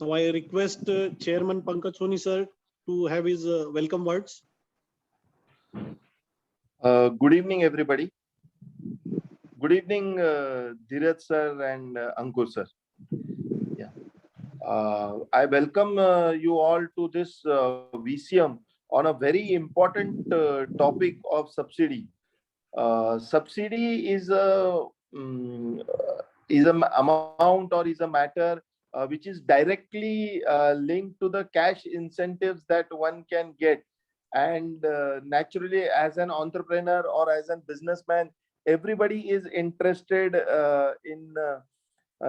Now I request Chairman Pankaj Soni sir to have his welcome words. Good evening, everybody. Good evening, Dheeraj sir and Ankur sir. Yeah. I welcome you all to this VCM on a very important topic of subsidy. Subsidy is a amount or is a matter which is directly linked to the cash incentives that one can get. And naturally, as an entrepreneur or as a businessman, everybody is interested in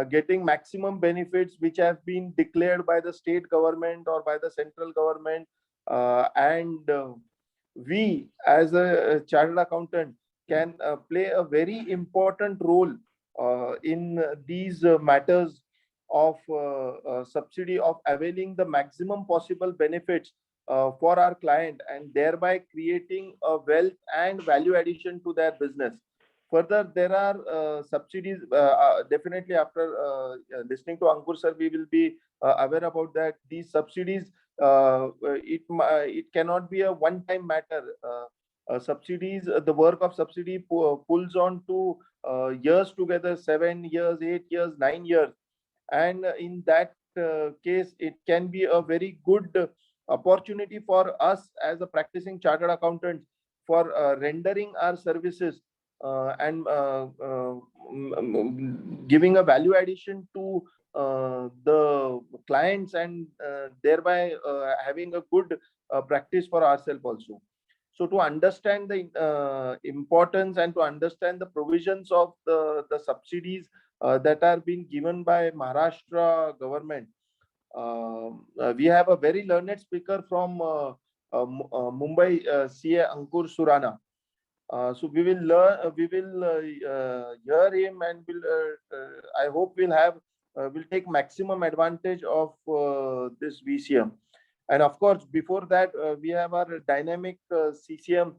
getting maximum benefits which have been declared by the state government or by the central government. And we, as a chartered accountant, can play a very important role in these matters of subsidy, of availing the maximum possible benefits for our client, and thereby creating a wealth and value addition to their business. Further, there are subsidies. Definitely, after listening to Ankur sir, we will be aware about that. These subsidies, it cannot be a one-time matter. Subsidies, the work of subsidy pulls on to years together, 7 years, 8 years, 9 years. And in that case, it can be a very good opportunity for us as a practicing chartered accountants for rendering our services and giving a value addition to the clients, and thereby having a good practice for ourselves also. So to understand the importance and to understand the provisions of the subsidies that are being given by Maharashtra government, we have a very learned speaker from Mumbai, CA Ankur Surana. So we will learn, we will hear him, and I hope we'll take maximum advantage of this VCM. And of course, before that, we have our dynamic CCM,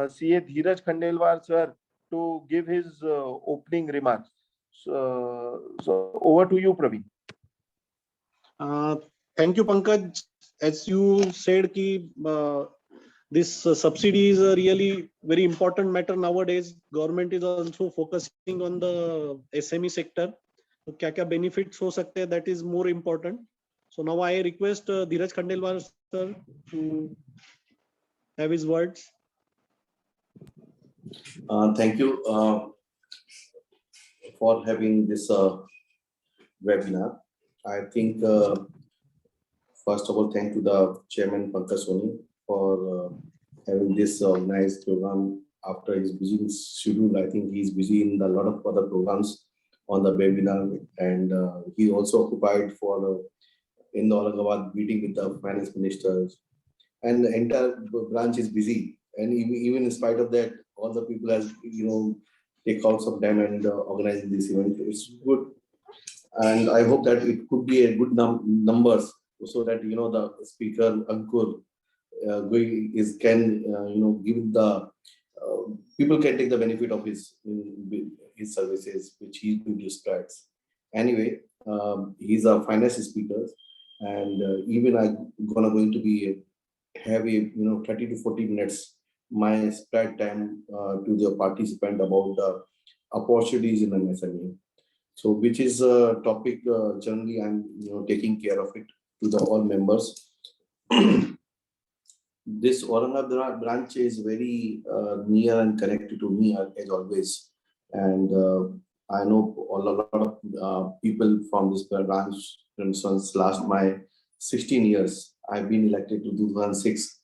CA Dheeraj Khandelwal sir, to give his opening remarks. So over to you, Praveen. Thank you, Pankaj. As you said, this subsidy is a really very important matter nowadays. Government is also focusing on the SME sector. So क्या benefits हो सकते हैं, that is more important. So now I request Dheeraj Khandelwal sir to have his words. Thank you for having this webinar. I think first of all, thank you the Chairman Pankaj Soni for having this organized program after his busy schedule. I think he's busy in a lot of other programs on the webinar, and he also occupied for in the Aurangabad meeting with the finance ministers, and the entire branch is busy. And even in spite of that, all the people has take out some time and organizing this event. It's good, and I hope that it could be a good numbers, so that the speaker Ankur can give the people can take the benefit of his services which he describes. Anyway, he's a finance speaker, and even I'm going to be have a 30 to 40 minutes my spare time to the participant about the opportunities in an SME. So which is a topic generally I'm taking care of it to the all members. This Aurangabad branch is very near and connected to me as always, and I know a lot of people from this branch. For instance, last my 16 years, I've been elected to 2006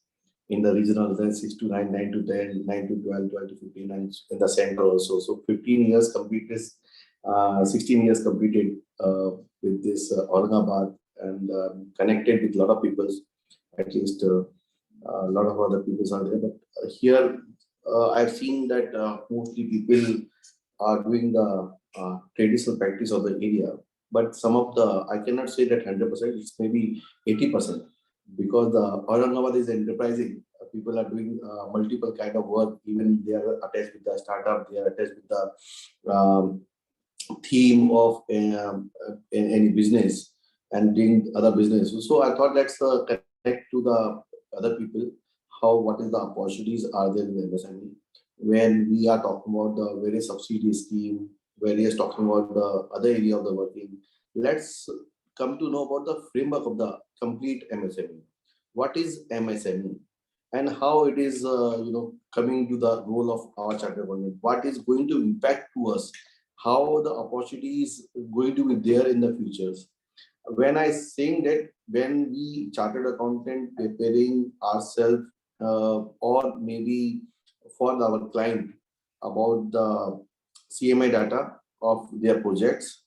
in the regional, then 6 to 9, 9 to 10, 9 to 12, 12 to 15, and in the center also. So 15 years completed, 16 years completed with this Aurangabad, and connected with a lot of people, at least a lot of other people are there. But here I've seen that mostly people are doing the traditional practice of the area. But some of the, I cannot say that 100%, it's maybe 80%, because the Aurangabad is enterprising. People are doing multiple kind of work. Even they are attached with the startup, they are attached with the theme of any business. and doing other businesses. So I thought let's connect to the other people, what is the opportunities are there in the MSME when we are talking about the various subsidy scheme, various talking about the other area of the working. Let's come to know about the framework of the complete MSME. What is MSME and how it is, coming to the role of our chartered accountant? What is going to impact to us? How the opportunity is going to be there in the futures? When I saying that when we chartered accountant preparing ourselves or maybe for our client about the CMI data of their projects,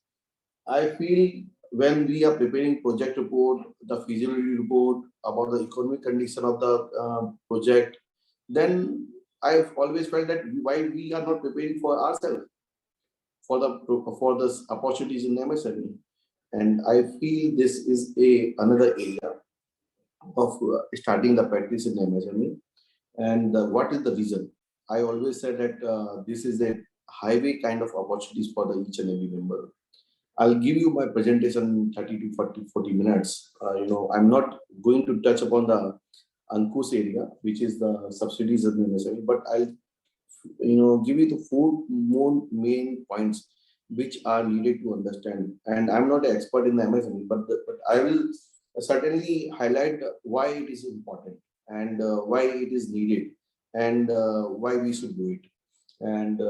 I feel when we are preparing project report, the feasibility report about the economic condition of the project, then I've always felt that why we are not preparing for ourselves for the opportunities in MSME. And I feel this is another area of starting the practice in MSME. And what is the reason? I always said that this is a highway kind of opportunities for the each and every member. I'll give you my presentation in 30 to 40 minutes. I'm not going to touch upon the Ankush area, which is the subsidies of the MSME, but I'll give you the four more main points which are needed to understand. And I'm not an expert in the MSME, but I will certainly highlight why it is important and why it is needed and why we should do it. And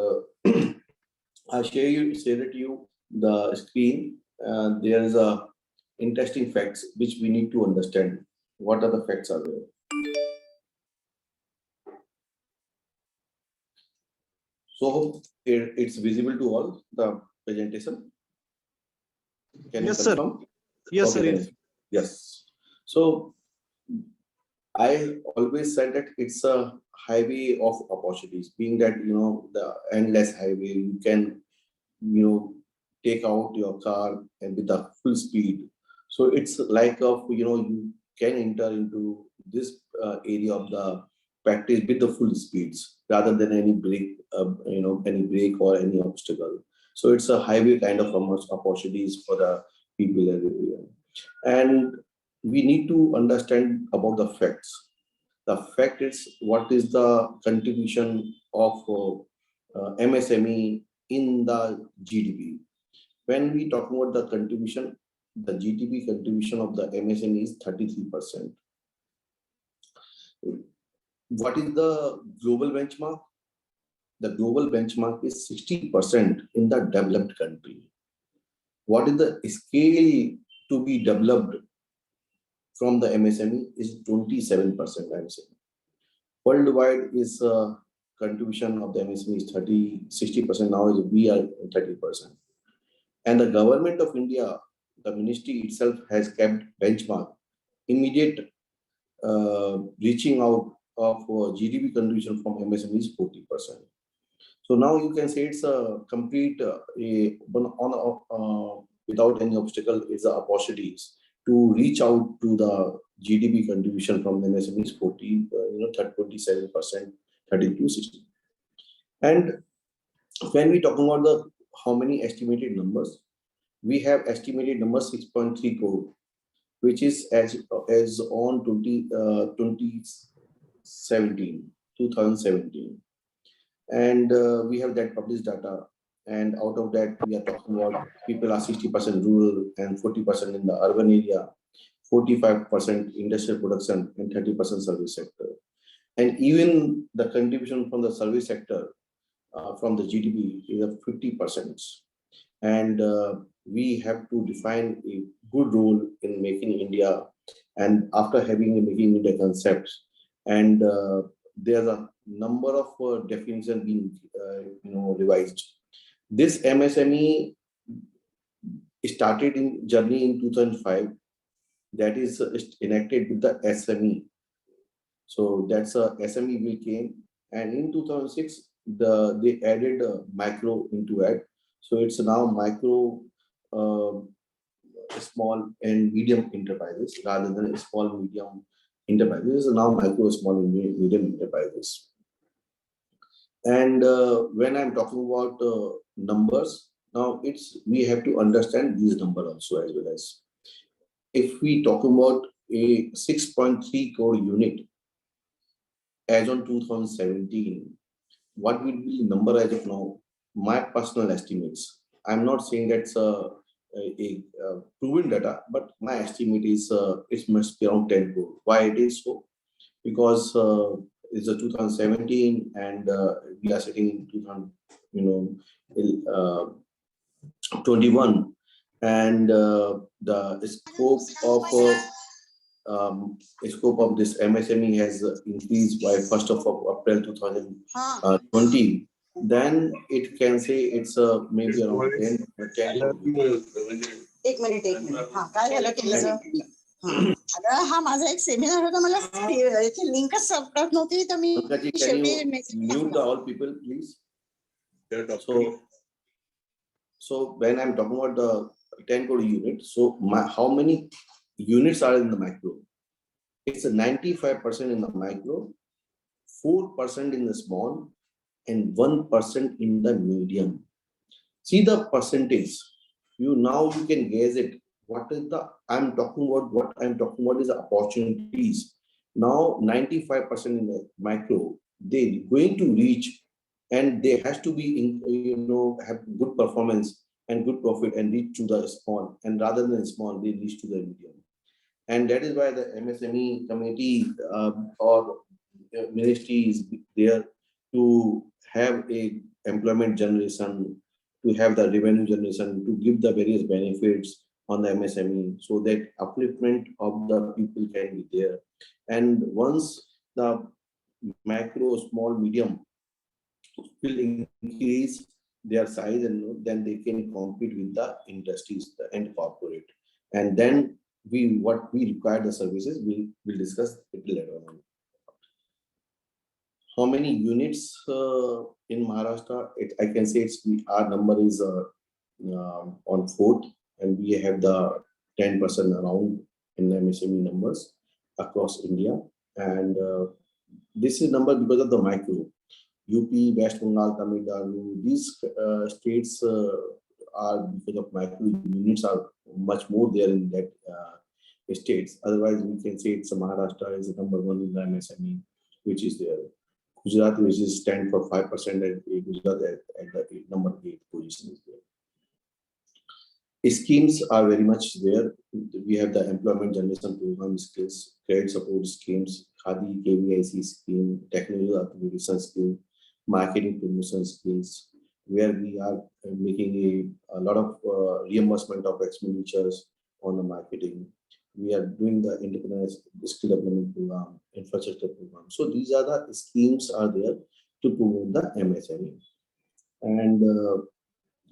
I'll share it to you the screen. There is a interesting facts which we need to understand. What are the facts are there? So it's visible to all the presentation. Can Yes, you sir. confirm? Yes, Okay, sir. then. Yes. So I always said that it's a highway of opportunities, being that the endless highway, you can take out your car and with the full speed. So it's like you can enter into this area of the practice with the full speeds rather than any break, any break or any obstacle. So it's a highway kind of almost opportunities for the people everywhere. And we need to understand about the facts. The fact is what is the contribution of MSME in the GDP. When we talk about the contribution, the GDP contribution of the MSME is 33%. What is the global benchmark? The global benchmark is 60% in the developed country. What is the scale to be developed from the MSME is 27%, I'm saying. Worldwide is contribution of the MSME is 60%. Now is we are 30%. And the government of India, the ministry itself has kept benchmark, immediate reaching out of GDP contribution from MSME is 40%. So now you can say it's a complete without any obstacle is the opportunities to reach out to the GDP contribution from the MSME is 27%, 32, 60. And when we talk about the how many estimated numbers, we have estimated number 6.3 crore, which is as on 2017. And we have that published data. And out of that, we are talking about people are 60% rural and 40% in the urban area, 45% industrial production and 30% service sector. And even the contribution from the service sector from the GDP is 50%. And we have to define a good role in making India. And after having a making India concept, and there's a number of definitions being revised. This MSME started in journey in 2005. That is enacted with the SME. So that's a SME bill came, and in 2006 they added micro into it. So it's now micro, small and medium enterprises rather than small medium enterprises. Now micro, small and medium enterprises. And when I'm talking about numbers, now we have to understand these numbers also as well as if we talk about a 6.3 crore unit as on 2017, what will be the number as of now? My personal estimates. I'm not saying that's a proven data, but my estimate is it must be around 10 crore. Why it is so? Because it's a 2017 and we are sitting in 2000, uh, 21, and the scope of this MSME has increased by 1st of April 2020. Then it can say it's maybe around 10. एक minute हा काय झालं की माझं अगं हा माझा एक सेमिनार होता मला याची लिंकच सापडत नव्हती तर मी Pankaji, can शेवटी you message mute टाकला. all people, please? So when I'm talking about the 10 crore unit, so how many units are in the micro? It's a 95% in the micro, 4% in the small, and 1% in the medium. See the percentage. You can guess it. What is the I'm talking about? What I'm talking about is the opportunities. Now 95% in the micro, they're going to reach, and they has to be have good performance and good profit and reach to the small. And rather than small, they reach to the medium. And that is why the MSME committee or ministry is there to have a employment generation, to have the revenue generation, to give the various benefits on the MSME, so that upliftment of the people can be there. And once the macro, small, medium will increase their size, and then they can compete with the industries and corporate. And then what we require the services, we'll discuss it later on. How many units in Maharashtra? I can say our number is on 4th, and we have the 10% around in the MSME numbers across India. And this is number because of the micro. UP, West Bengal, Tamil Nadu, these states are, because of micro units, are much more there in that states. Otherwise, we can say it's Maharashtra is the number 1 in the MSME, which is there. Gujarat, which is stand for 5%, and Gujarat at the number 8 position is there. Schemes are very much there. We have the employment generation program skills, credit support schemes, Khadi KVIC scheme, technology application scheme, marketing promotion skills, where we are making a lot of reimbursement of expenditures on the marketing. We are doing the entrepreneurs skill development program, infrastructure program. So these are the schemes are there to promote the MSME. And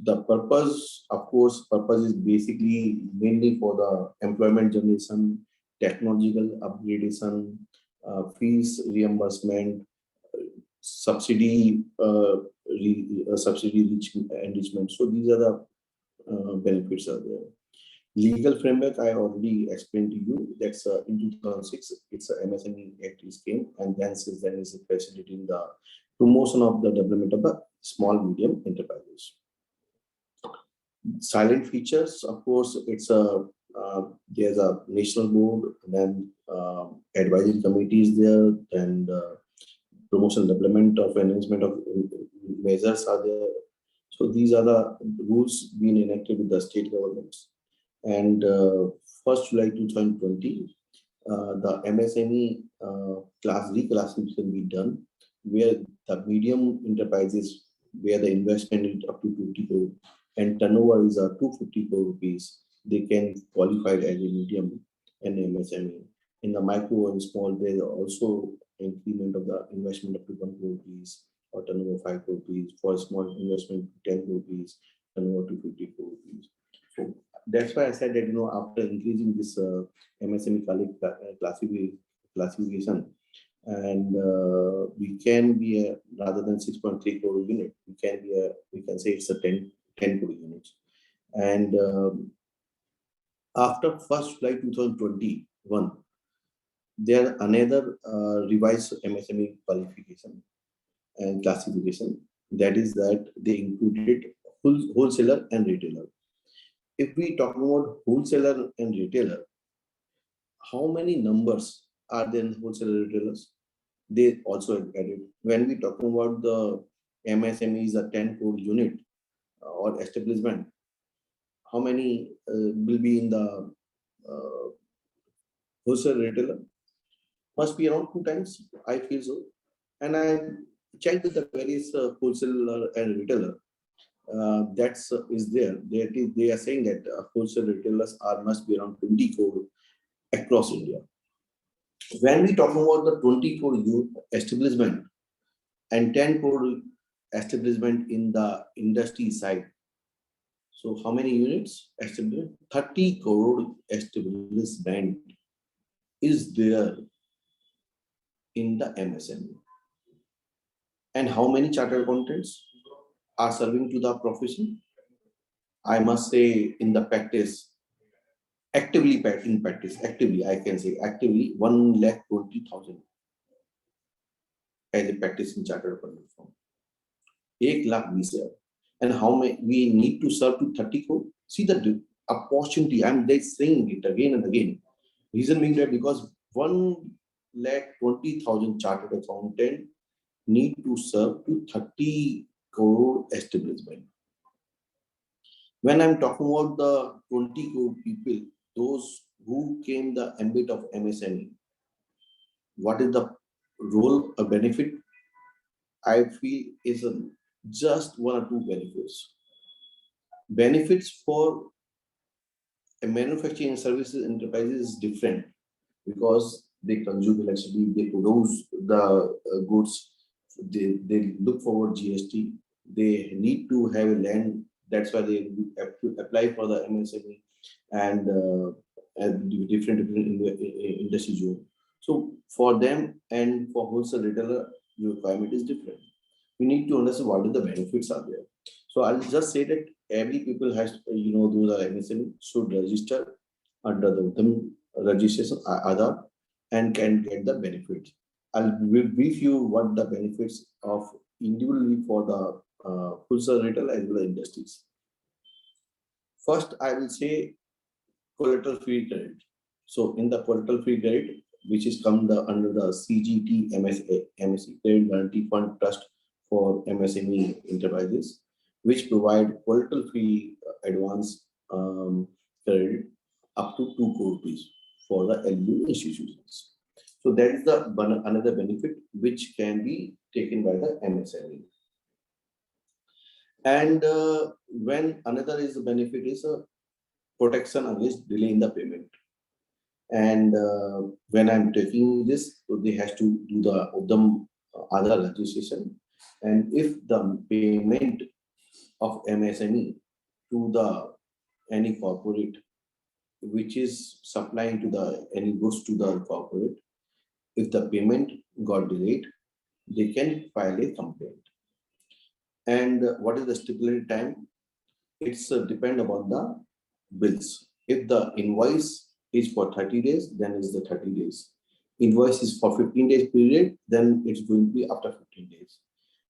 the purpose, of course, is basically mainly for the employment generation, technological upgradation, fees reimbursement, subsidy enrichment. So these are the benefits are there. Legal framework I already explained to you. That's in 2006. It's a MSME Act scheme, and then since then is facilitating the promotion of the development of the small medium enterprises. Silent features, of course, it's a there's a national board, then advisory committees there, and promotion development of enhancement of measures are there. So these are the rules being enacted with the state governments. And 1st July 2020, the MSME reclassification will be done, where the medium enterprises, where the investment is up to 50 crore and turnover is 250 crore rupees, they can qualify as a medium and MSME. In the micro and small, there is also increment of the investment up to 1 crore rupees or turnover 5 crore rupees. For a small investment, 10 crore rupees, turnover to 50 crore rupees. So that's why I said that, after increasing this MSME classification, and we can be rather than 6.3 crore unit, we can say it's a 10 crore units. And after 1st July 2021, there another revised MSME qualification and classification. That is that they included wholesaler and retailer. If we talk about wholesaler and retailer, how many numbers are there in wholesale retailers? They also added. When we talking about the MSMEs, a 10 crore unit or establishment, how many will be in the wholesale retailer? Must be around 2 times, I feel so. And I checked with the various wholesaler and retailer. That's is there. They are saying that wholesale retailers are must be around 20 crore across India. When we talk about the 20 crore establishment and 10 crore establishment in the industry side, so how many units established? 30 crore establishment is there in the MSME. And how many chartered accountants are serving to the profession? I must say, in the practice, actively, I can say actively 1,20,000 as a practicing chartered accountant firm. 1,20,000. And how many we need to serve to 30 crore? See the opportunity. I'm saying it again and again. Reason being that because 1,20,000 chartered accountant need to serve to 30 crore establishment. When I'm talking about the 20 crore people, those who came the ambit of MSME, what is the role or benefit? I feel is just one or two benefits. Benefits for a manufacturing services enterprises is different because they consume electricity, they produce the goods, they look forward GST, they need to have a land. That's why they have to apply for the MSME and different industry zone. So for them and for wholesale retailer, the requirement is different. We need to understand what are the benefits are there. So I'll just say that every people has, those are MSME should register under the Uddam registration Aadhaar and can get the benefits. I'll brief you what the benefits of individually for the wholesale retail as well as industries. First, I will say collateral free credit. So in the collateral free credit, which is come under the CGT MSE Credit Guarantee Fund Trust for MSME enterprises, which provide collateral free advance credit up to 2 crore rupees for the LU institutions. So that is the another benefit which can be taken by the MSME. And when another is the benefit is a protection against delay in the payment. And when I'm taking this, so they have to do the Uddam Aadhaar registration. And if the payment of MSME to the any corporate which is supplying to the any goods to the corporate, if the payment got delayed, they can file a complaint. And what is the stipulated time? It's depend upon the bills. If the invoice is for 30 days, then it's the 30 days. Invoice is for 15 days period, then it's going to be after 15 days.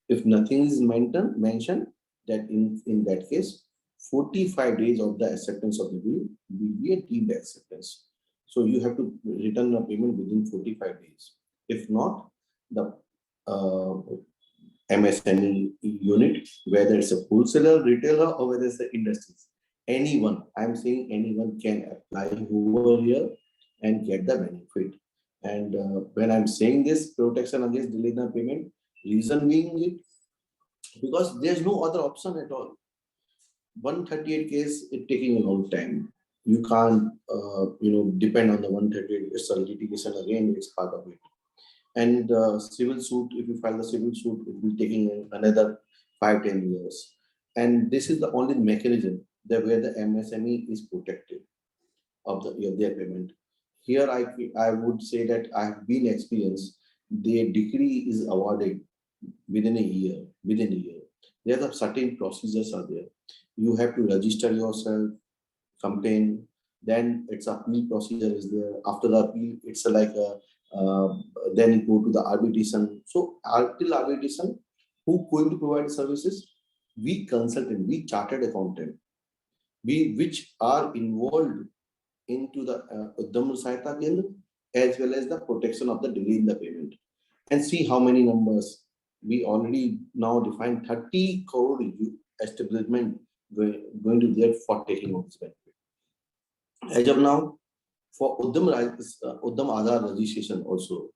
If nothing is mentioned, that in that case, 45 days of the acceptance of the bill will be a deemed acceptance. So you have to return the payment within 45 days. If not, the MSME unit, whether it's a wholesaler, retailer, or whether it's an industry, anyone, I'm saying anyone can apply over here and get the benefit. And when I'm saying this protection against delayed payment, reason being it because there's no other option at all. 138 case is taking a long time. You can't, depend on the 138. It's a litigation again. It's part of it. And civil suit, if you file the civil suit, it will be taking another 5-10 years. And this is the only mechanism that where the MSME is protected of their payment. Here, I would say that I have been experienced. The decree is awarded within a year. There are certain procedures are there. You have to register yourself, complain. Then it's appeal procedure is there. After the appeal, it's like then you go to the arbitration. So till arbitration, who going to provide services? We consultant, we chartered accountant, we which are involved into the Udyam Sahayata Kendra as well as the protection of the delay in the payment. And see how many numbers we already now define 30 crore establishment going to there for taking of this benefit. As of now, for Udyam Aadhaar registration also,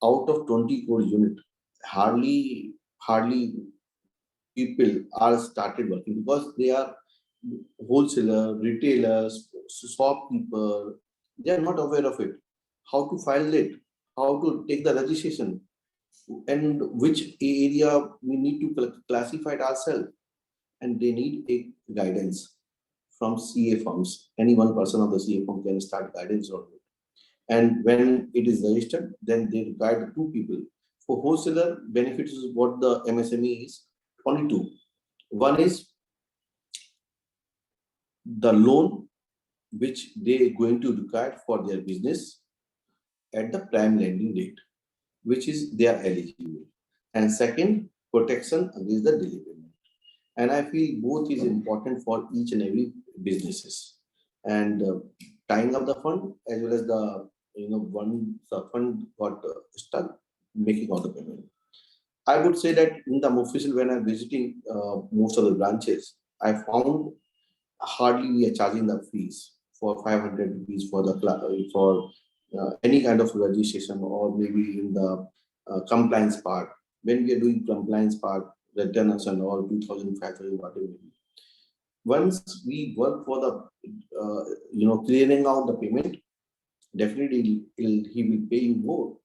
out of 20 crore unit, hardly people are started working because they are wholesaler, retailers, shopkeeper, they are not aware of it. How to file it, how to take the registration, and which area we need to classify it ourselves. And they need a guidance from CA firms. Any one person of the CA firm can start guidance on it. And when it is registered, then they require two people. For wholesaler benefits is what the MSME is, only two. One is the loan which they are going to require for their business at the prime lending rate, which is they are eligible. And second, protection against the delay payment. And I feel both is important for each and every businesses. And tying up the fund as well as the once the fund got stuck, making all the payment. I would say that in the official, when I'm visiting most of the branches, I found hardly we are charging the fees for 500 rupees for the for any kind of registration, or maybe in the compliance part. When we are doing compliance part, returns and all 2,000, 5,000, whatever. Once we work for the clearing out the payment, definitely he will pay you more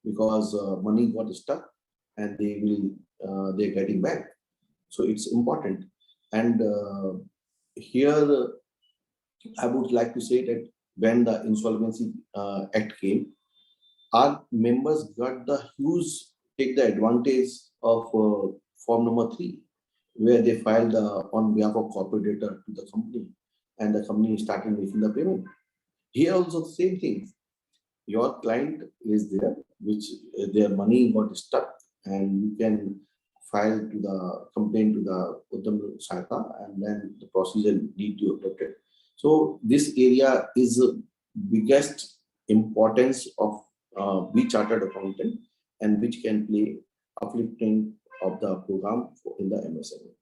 because money got stuck and they're getting back. So it's important. And here I would like to say that when the Insolvency Act came, our members got take the advantage of form number 3, where they filed on behalf of corporator to the company, and the company started making the payment. Here also the same thing. Your client is there, which their money got stuck, and you can file to the complaint to the Udyam Sahayata, and then the procedure need to adopt it. So this area is biggest importance of be chartered accountant, and which can play uplifting of the program in the MSME.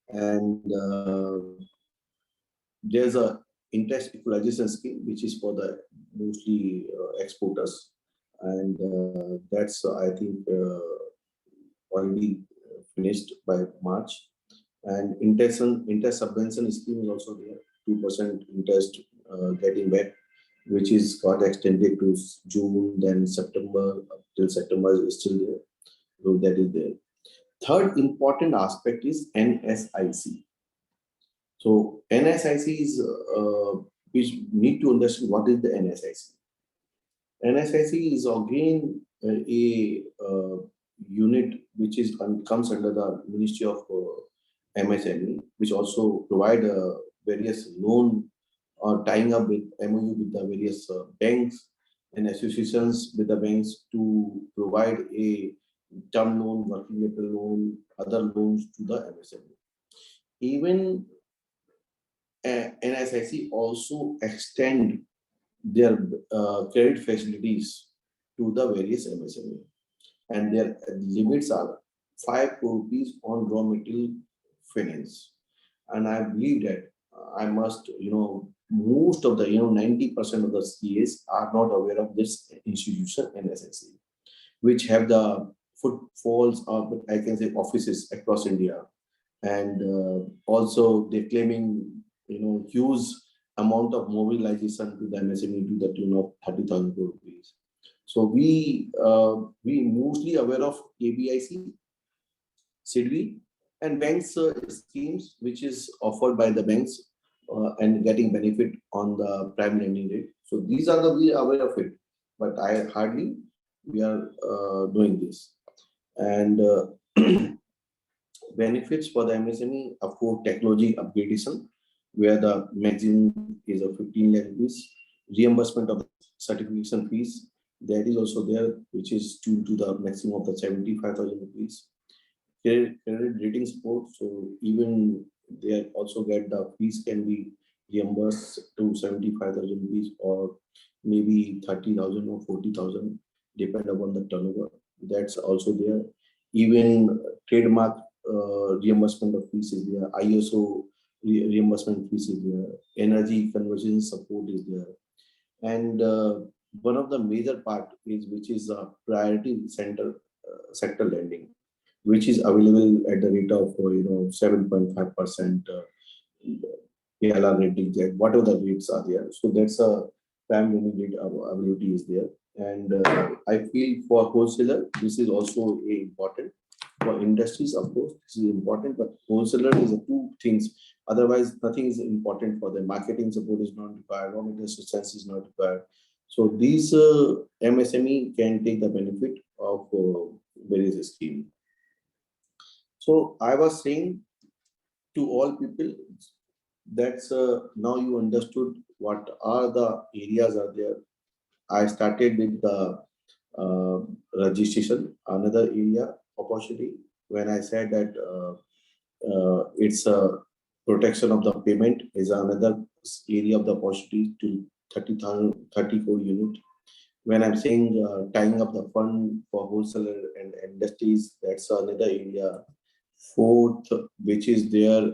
And there's a interest equalization scheme which is for the mostly exporters, and that's I think already finished by March. And interest subvention scheme is also there, 2% interest getting back, which is got extended to June, then September, till September is still there. So that is there. Third important aspect is NSIC. So NSIC is, which need to understand what is the NSIC. NSIC is again a unit which is comes under the Ministry of MSME, which also provide various loan or tying up with MOU with the various banks and associations with the banks to provide a term loan, working capital loan, other loans to the MSME. Even NSIC also extend their credit facilities to the various MSME, and their limits are 5 crore rupees on raw material finance. And I believe that I must, most of the 90% of the CAs are not aware of this institution, NSIC, which have the footfalls of, I can say, offices across India, and also they're claiming huge amount of mobilization to the MSME to the tune of 30,000 crore rupees. So we mostly aware of KBIC, SIDBI, and banks schemes which is offered by the banks and getting benefit on the prime lending rate. So these are we are aware of it, but we are doing this. And benefits for the MSME, of course, technology upgradation, where the maximum is of 15 lakh rupees, reimbursement of certification fees, that is also there, which is due to the maximum of the 75,000 rupees. Credit rating support, so even they also get the fees can be reimbursed to 75,000 rupees or maybe 30,000 or 40,000, depend upon the turnover. That's also there. Even trademark reimbursement of fees is there. ISO reimbursement fees is there. Energy conversion support is there. And one of the major part is which is a priority sector lending, which is available at the rate of 7.5% PLR rating, whatever the rates are there. So that's a prime lending rate availability is there. And I feel for wholesaler, this is also important. For industries, of course, this is important, but wholesaler is two things. Otherwise, nothing is important for them. Marketing support is not required, raw material assistance is not required. So these MSME can take the benefit of various schemes. So I was saying to all people, that's now you understood what are the areas are there. I started with the registration, another area opportunity. When I said that it's a protection of the payment is another area of the opportunity to 34 unit. When I'm saying tying up the fund for wholesaler and industries, that's another area. Fourth, which is there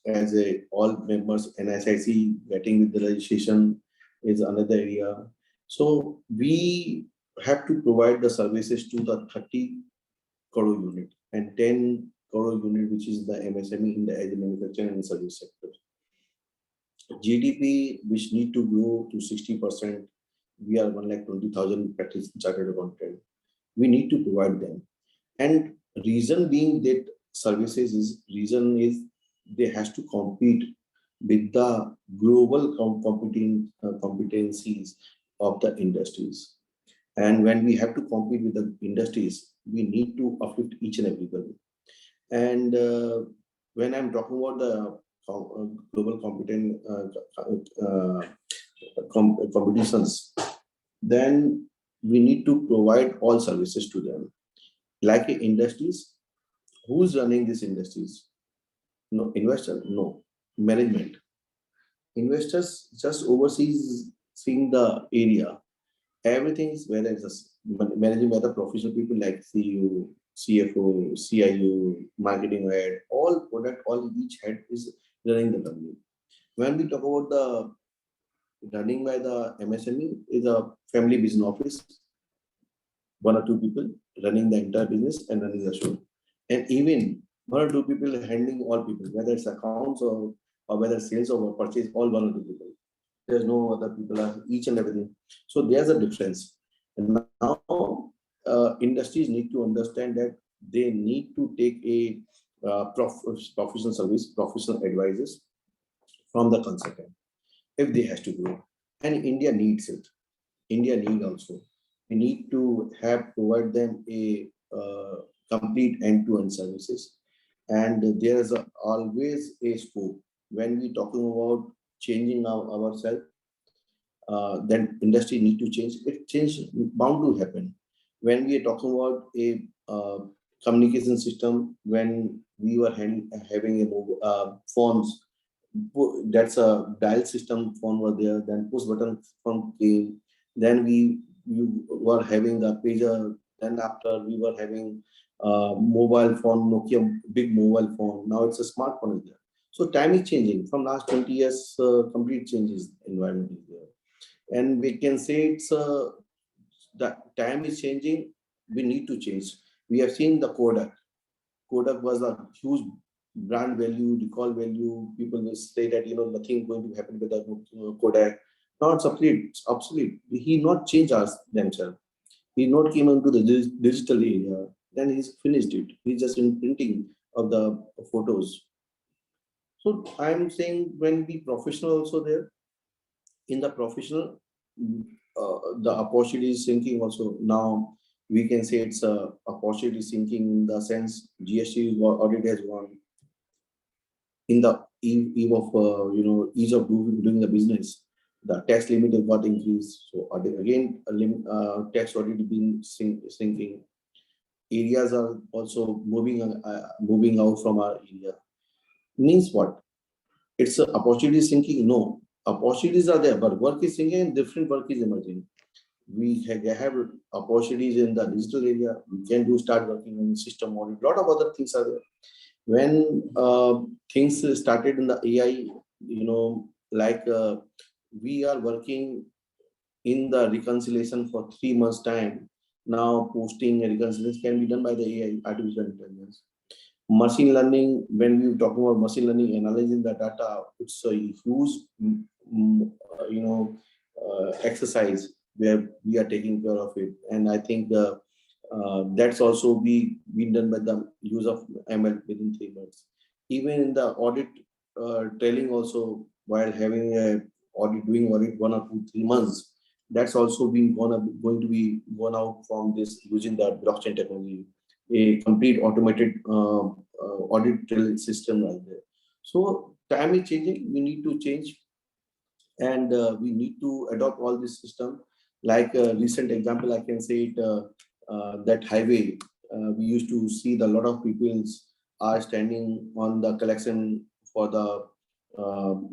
as a all members NSIC getting with the registration is another area. So we have to provide the services to the 30 crore unit and 10 crore unit, which is the MSME in the agri manufacturing and service sector. GDP, which need to grow to 60%, we are 1,20,000 practice chartered accountant. We need to provide them. And reason being that services is they has to compete with the global competencies of the industries. And when we have to compete with the industries, we need to uplift each and everybody. And when I'm talking about the global competitions, then we need to provide all services to them. Like industries, who's running these industries? No, investor, no. Management. Investors just oversees seeing the area. Everything is whether it's managing by the professional people like CEO, CFO, CIO, marketing head, all product, all each head is running the company. When we talk about the running by the MSME is a family business office, one or two people running the entire business and running the show. And even one or two people handling all people, whether it's accounts or whether sales or purchase, all one or two people. There's no other people are each and everything. So there's a difference. And now industries need to understand that they need to take a professional service, professional advisors from the consultant if they has to grow. And India needs it. India needs also. We need to provide them a complete end-to-end services. And there is always a scope when we talking about changing ourselves. Then industry need to change. It change bound to happen. When we are talking about a communication system, when we were having a phones, that's a dial system phone was there. Then push button phone came. Then we were having the pager. Then after we were having mobile phone, Nokia big mobile phone. Now it's a smartphone is there. So time is changing. From last 20 years, complete changes environment is there. And we can say it's the time is changing. We need to change. We have seen the Kodak. Kodak was a huge brand value, recall value. People will say that nothing going to happen with the Kodak. Now it's obsolete. He not change us themselves. He not came into the digital area. Then he's finished it. He's just in printing of the photos. So I'm saying when we professional also there, in the professional, the opportunity is sinking also. Now we can say it's a opportunity sinking in the sense GST audit has gone. In the eve of ease of doing the business, the tax limit has got increased. So again, tax audit been sinking. Areas are also moving out from our area. Means what? it's a opportunity sinking. No, opportunities are there, but work is sinking and different work is emerging. We have opportunities in the digital area. We can start working on system audit. A lot of other things are there. When things started in the AI, like we are working in the reconciliation for 3 months time. Now posting and reconciliation can be done by the AI, artificial intelligence. Machine learning, when we talk about machine learning, analyzing the data, it's a huge, exercise where we are taking care of it. And I think that's also been done by the use of ML within 3 months. Even in the audit trailing also, while having a doing audit 1 or 2, 3 months, that's also going to be gone out from this using the blockchain technology, a complete automated audit trail system right there. So time is changing. We need to change, and we need to adopt all this system. Like a recent example, I can say it, that highway, we used to see the lot of people are standing on the collection for the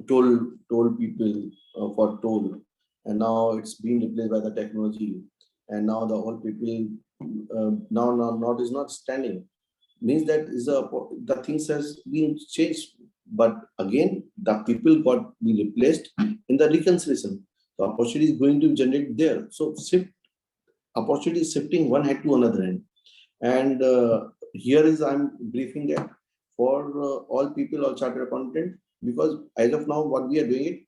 toll people for toll, and now it's being replaced by the technology, and now the whole people now not is not standing, means that is the things has been changed, but again the people got be replaced in the reconciliation. The opportunity is going to generate there. So opportunity is shifting one head to another end. And here is I'm briefing that for all people, all chartered accountant, because as of now, what we are doing it,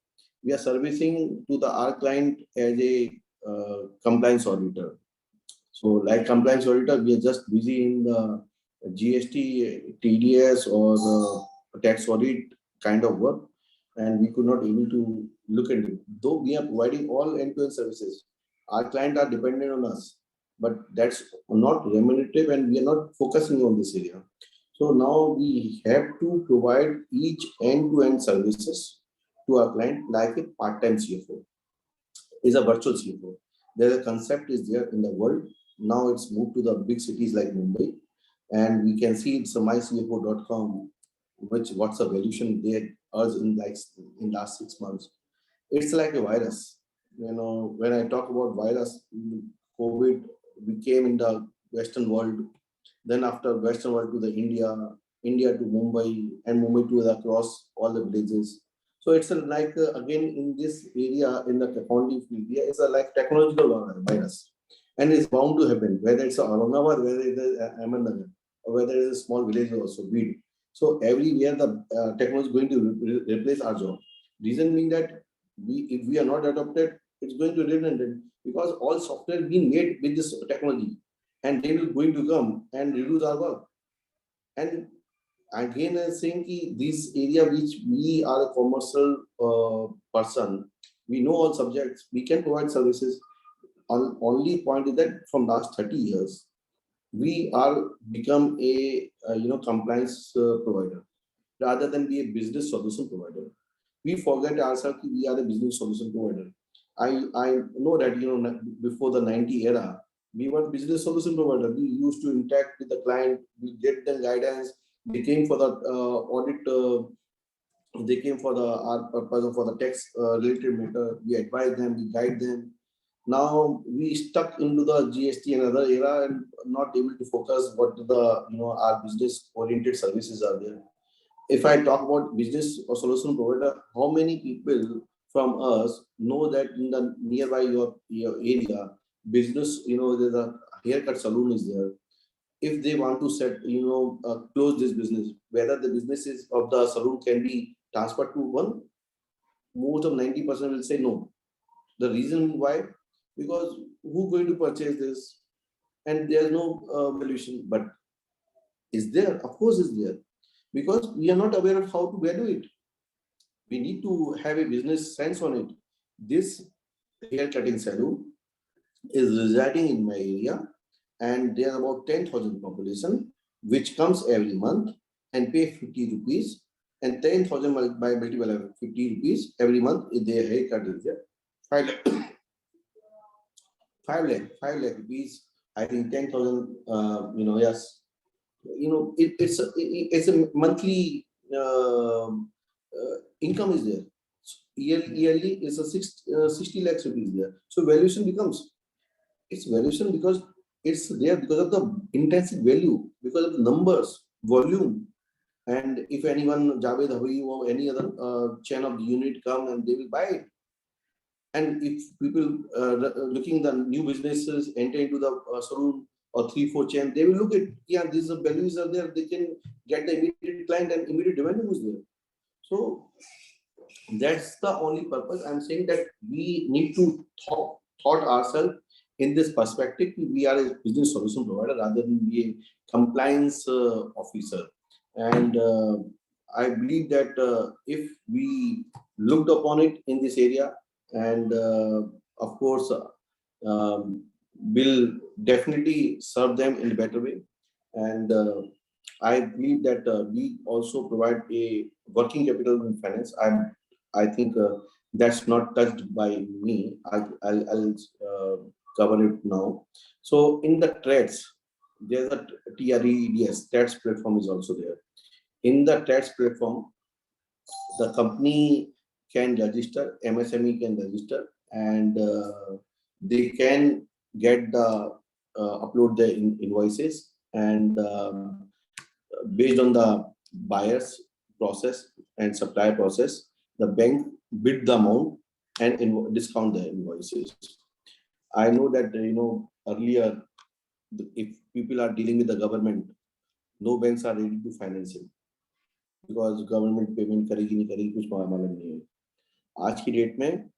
we are servicing to our client as a compliance auditor. So like compliance auditor, we are just busy in the GST, TDS or tax audit kind of work, and we could not able to look at it. Though we are providing all end-to-end services, our clients are dependent on us, but that's not remunerative and we are not focusing on this area. So now we have to provide each end-to-end services to our client like a part-time CFO, is a virtual CFO. There's a concept is there in the world. Now it's moved to the big cities like Mumbai, and we can see it's a mycfo.com, what's the valuation they earns in last 6 months. It's like a virus. When I talk about virus, COVID became in the Western world. Then after Western world to the India to Mumbai, and Mumbai to across all the villages. So it's again in this area in the accounting field, it's a like technological virus, and it's bound to happen whether it's Aurangabad, whether it is Ahmednagar, or whether it's a small village also. Bid. So everywhere the technology is going to replace our job. Reason being that if we are not adopted, it's going to be redundant because all software being made with this technology, and they will going to come and reduce our work. And again, I'm saying this area which we are a commercial person, we know all subjects, we can provide services. Only point is that from last 30 years, we are become a compliance provider rather than be a business solution provider. We forget ourselves we are a business solution provider. I know that before the 90 era, we were business solution provider. We used to interact with the client, we get the guidance. They came for the audit. They came for our purpose for the tax related matter. We advise them, we guide them. Now we stuck into the GST and other era and not able to focus what our business oriented services are there. If I talk about business or solution provider, how many people from us know that in the nearby your area business, there's a haircut salon is there. If they want to set, close this business, whether the businesses of the salon can be transferred to one, most of 90% will say no. The reason why? Because who going to purchase this? And there's no valuation, but is there? Of course, is there, because we are not aware of how to value it. We need to have a business sense on it. This hair cutting salon is residing in my area, and there are about 10,000 population, which comes every month and pay 50 rupees, and 10,000 by multiple 50 rupees every month if their haircut is there. 5 lakh rupees. I think 10,000. Yes. It's a monthly income is there. Yearly is a 60 lakhs rupees there. So valuation becomes, it's valuation because it's there because of the intrinsic value, because of the numbers, volume. And if anyone, Javed Hawi or any other chain of the unit come and they will buy it. And if people looking the new businesses enter into the saloon or 3-4 chain, they will look at, yeah, these values are there, they can get the immediate client and immediate revenue is there. So that's the only purpose. I'm saying that we need to thought ourselves in this perspective. We are a business solution provider rather than be a compliance officer. And I believe that if we looked upon it in this area, and of course, will definitely serve them in a better way. And I believe that we also provide a working capital in finance. I think that's not touched by me. I'll cover it now. So in the trades, there's a TREDS, trades platform is also there. In the trades platform, the company can register, MSME can register, and they can get the upload the invoices, and based on the buyer's process and supplier process, the bank bid the amount and discount the invoices. I know that earlier, if people are dealing with the government, no banks are ready to finance it because government payment करेगी नहीं करेगी कुछ मालूम नहीं है. आज की date में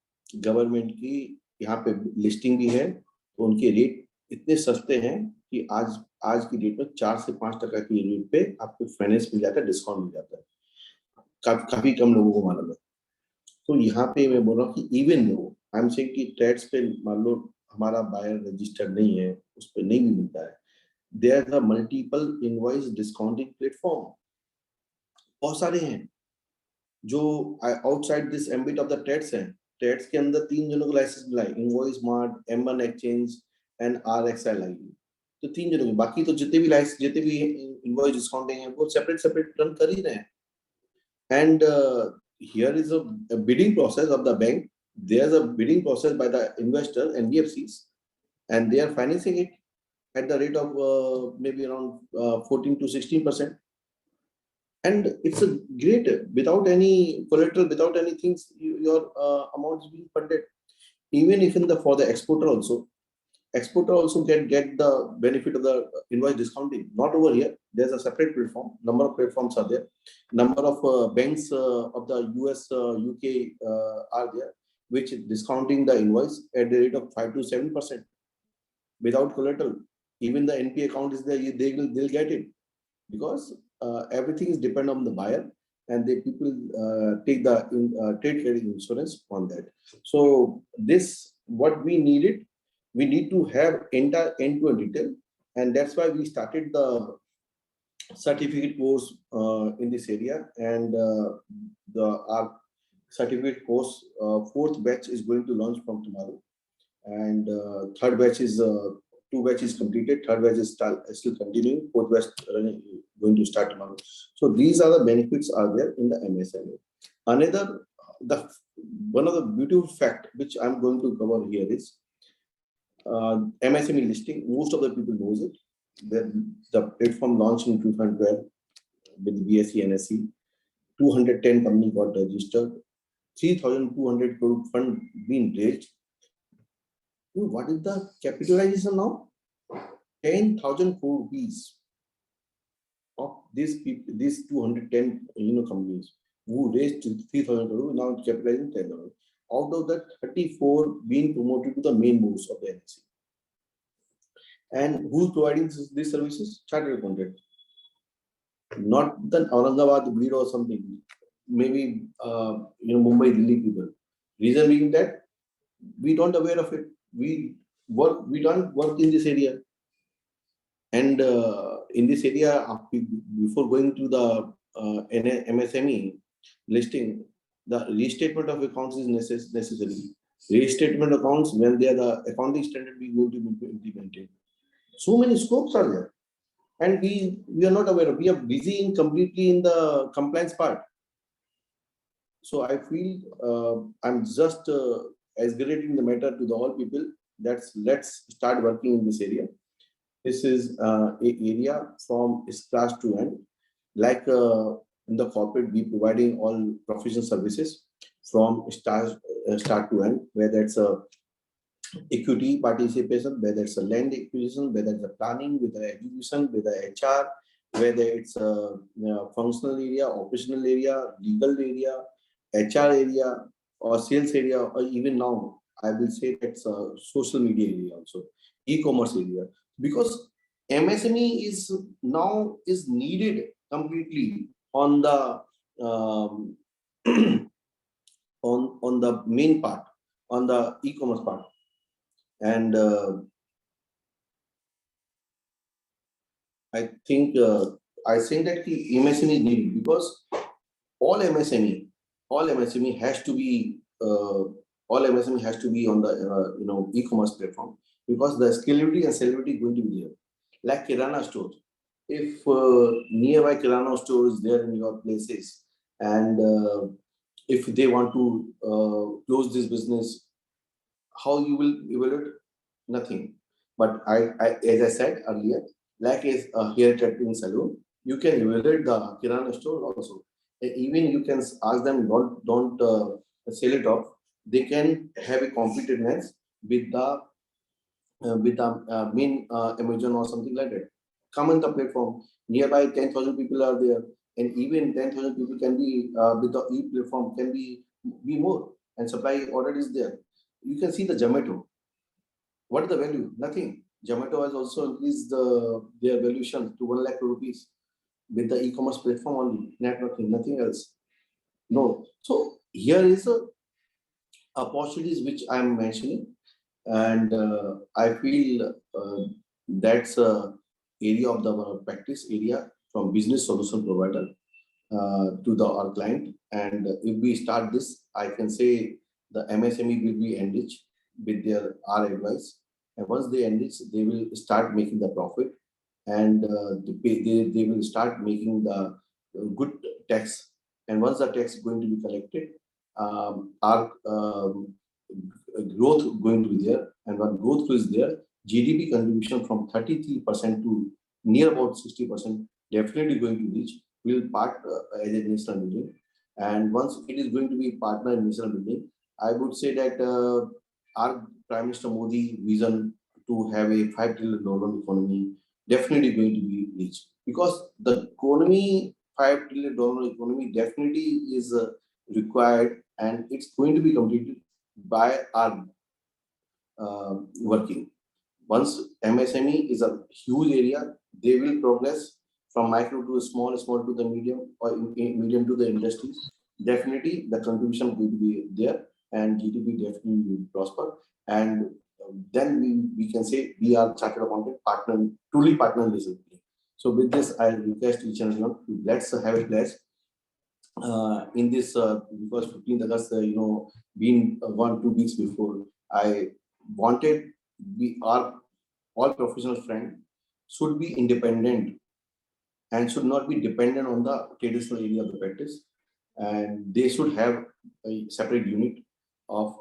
गवर्नमेंट की यहाँ पे लिस्टिंग भी है, तो उनके रेट इतने सस्ते हैं कि आज की डेट में 4 से 5% की रेट पे आपको फाइनेंस मिल जाता है, डिस्काउंट मिल जाता है. काफी कम लोगों को मालूम है. तो यहाँ पे मैं बोल रहा हूँ कि even though I am saying कि ट्रेड्स पे मान लो हमारा बायर रजिस्टर्ड नहीं है, उस पर नहीं भी मिलता है. There are the multiple invoice discounting platform, बहुत सारे हैं जो outside this ambit of the TReDS हैं. ट्रेड्स के अंदर 3 जनों को लाइसेंस मिला है, invoice mart, M1 exchange and RXL I. तो 3 जनों की, बाकी तो जितने भी लाइसेंस, जितने भी इनवॉइस डिस्काउंटिंग है वो सेपरेट रन कर ही रहे हैं. And here is a bidding process of the bank. There's a bidding process by the investor, NBFCs, and they are financing it at the rate of maybe around 14 to 16%. And it's a great, without any collateral, without anything, your amount is being funded. Even if for the exporter also get the benefit of the invoice discounting. Not over here. There's a separate platform. Number of platforms are there. Number of banks of the US, UK are there, which is discounting the invoice at the rate of 5 to 7% without collateral. Even the NP account is there, they'll get it, because everything is dependent on the buyer, and the people take the trade credit insurance on that. So this, what we needed, we need to have entire end-to-end detail, and that's why we started the certificate course in this area. And our certificate course, 4th batch is going to launch from tomorrow, and 3rd batch is 2 batches completed, 3rd batch is still continuing, 4th batch going to start tomorrow. So these are the benefits are there in the MSME. One of the beautiful fact which I'm going to cover here is MSME listing. Most of the people knows it. The platform launched in 2012 with BSE NSE. 210 company got registered. 3,200 crore fund being raised. What is the capitalization now? 10,000 crore rupees of these people, these 210 companies who raised 3,000 crore, now capitalizing 10,000. Out of that, 34 being promoted to the main boards of the NSE. And who's providing these services? Chartered accountant. Not the Aurangabad breed or something. Maybe Mumbai, Delhi people. Reason being that we don't aware of it. We don't work in this area. And in this area, before going to the MSME listing, the restatement of accounts is necessary. Restatement accounts, when they are the accounting standard, we go to be implemented. So many scopes are there, and we are not aware of. We are busy completely in the compliance part. So I feel I'm just exaggerating the matter to the all people. Let's start working in this area. This is a area from scratch to end. Like in the corporate, we providing all professional services from start to end, whether it's a equity participation, whether it's a land acquisition, whether it's a planning, with the education, with the HR, whether it's a functional area, operational area, legal area, HR area, or sales area, or even now, I will say that's a social media area also, e-commerce area, because MSME is now is needed completely on the um, on the main part, on the e-commerce part. And I think I think that the MSME is needed because all MSME, all MSME has to be all MSME has to be on the e-commerce platform, because the scalability and sellability is going to be there. Like Kirana store, if nearby Kirana store is there in your places, and if they want to close this business, how you will evaluate? Nothing. But as I said earlier, like a hair cutting salon, you can evaluate the Kirana store also. Even you can ask them, don't sell it off. They can have a competitiveness with the main Amazon or something like that. Come on the platform. Nearby 10,000 people are there, and even 10,000 people can be with the e-platform can be more, and supply order is there. You can see the Zomato. What is the value? Nothing. Zomato has also increased their valuation to 1 lakh rupees with the e-commerce platform only, networking, nothing else. No. So here is a opportunities which I am mentioning, and I feel that's a area of the practice area from business solution provider to our client. And if we start this, I can say the MSME will be enriched with their our advice. And once they enrich, they will start making the profit, and they will start making the good tax. And once the tax is going to be collected, our growth going to be there. And when growth is there, GDP contribution from 33% to near about 60% definitely going to reach. Will part as a national building. And once it is going to be partner in national building, I would say that our Prime Minister Modi vision to have a $5 trillion economy definitely going to be reached, because the economy, $5 trillion economy definitely is required, and it's going to be completed by our working. Once MSME is a huge area, they will progress from micro to small, small to the medium, or medium to the industries. Definitely, the contribution will be there, and GDP definitely will prosper. And then we can say we are chartered accountant partner, truly partner in this. So with this, I request each and everyone, let's have a class in this because 15th August, been 1-2 weeks before. I wanted we are all professional friends should be independent and should not be dependent on the traditional area of the practice, and they should have a separate unit of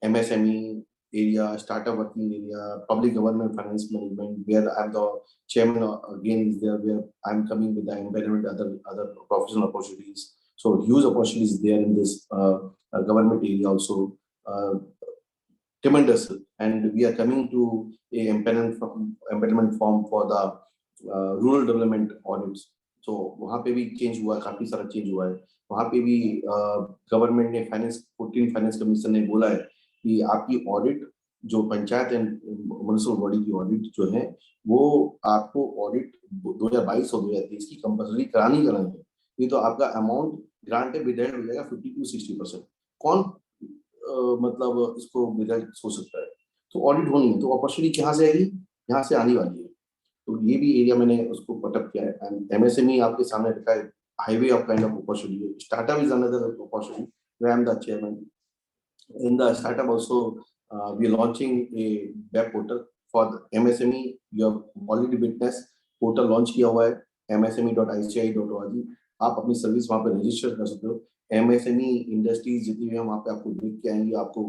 MSME area, startup working area, public government finance management, where I'm the chairman again is there, where I'm coming with the environment, other professional opportunities. So huge opportunities there in this government area also. Tremendous, and we are coming to a empanelment form for the rural development audits. So वहाँ पे भी change हुआ, काफी सारा change हुआ है. वहाँ पे भी गवर्नमेंट ने फाइनेंस 14 फाइनेंस कमीशन ने बोला है कि आपकी ऑडिट जो पंचायत एंड म्युनिसिपल बॉडी की ऑडिट जो है वो आपको ऑडिट 2022 और 2023 की कंपलसरी करानी है. ये तो आपका अमाउंट ग्रांट है विद हो जाएगा 50 to 60%. कौन मतलब इसको रिजल्ट हो सकता है? तो ऑडिट होनी है, तो अपॉर्चुनिटी कहाँ से आएगी? यहाँ से आने वाली है. तो ये भी एरिया मैंने उसको पटअप किया है. एंड एमएसएमई आपके सामने रखा है, highway of kind of opportunity. Startup is another opportunity where I'm the chairman. In the startup also, we are launching a web portal for the MSME. You have already witnessed portal launch किया हुआ है msme.ici.org. आप अपनी service वहाँ पे register कर सकते हो। MSME इंडस्ट्रीज जितनी भी हम वहाँ पे आपको देख के आएंगे, आपको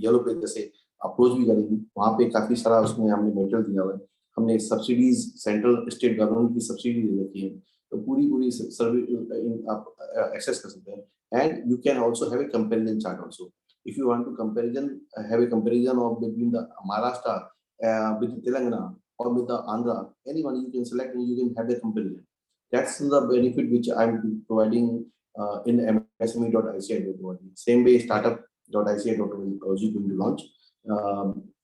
येलो पेज जैसे अप्रोच भी करेंगी। वहाँ पे काफी सारा उसमें हमने मेटेरियल दिया हुआ है। हमने सब्सिडीज सेंट्रल स्टेट गवर्नमेंट की सब्सिडी दे रखी है, तो पूरी सर्विस आप एक्सेस कर सकते हैं। And you can also have a comparison chart also. If you want to have a comparison of between the Maharashtra with the Telangana or with the Andhra, anyone you can select and you can have a comparison. That's the benefit which I'm providing in msme.ici.org. Same way, startup.ici.org is going to launch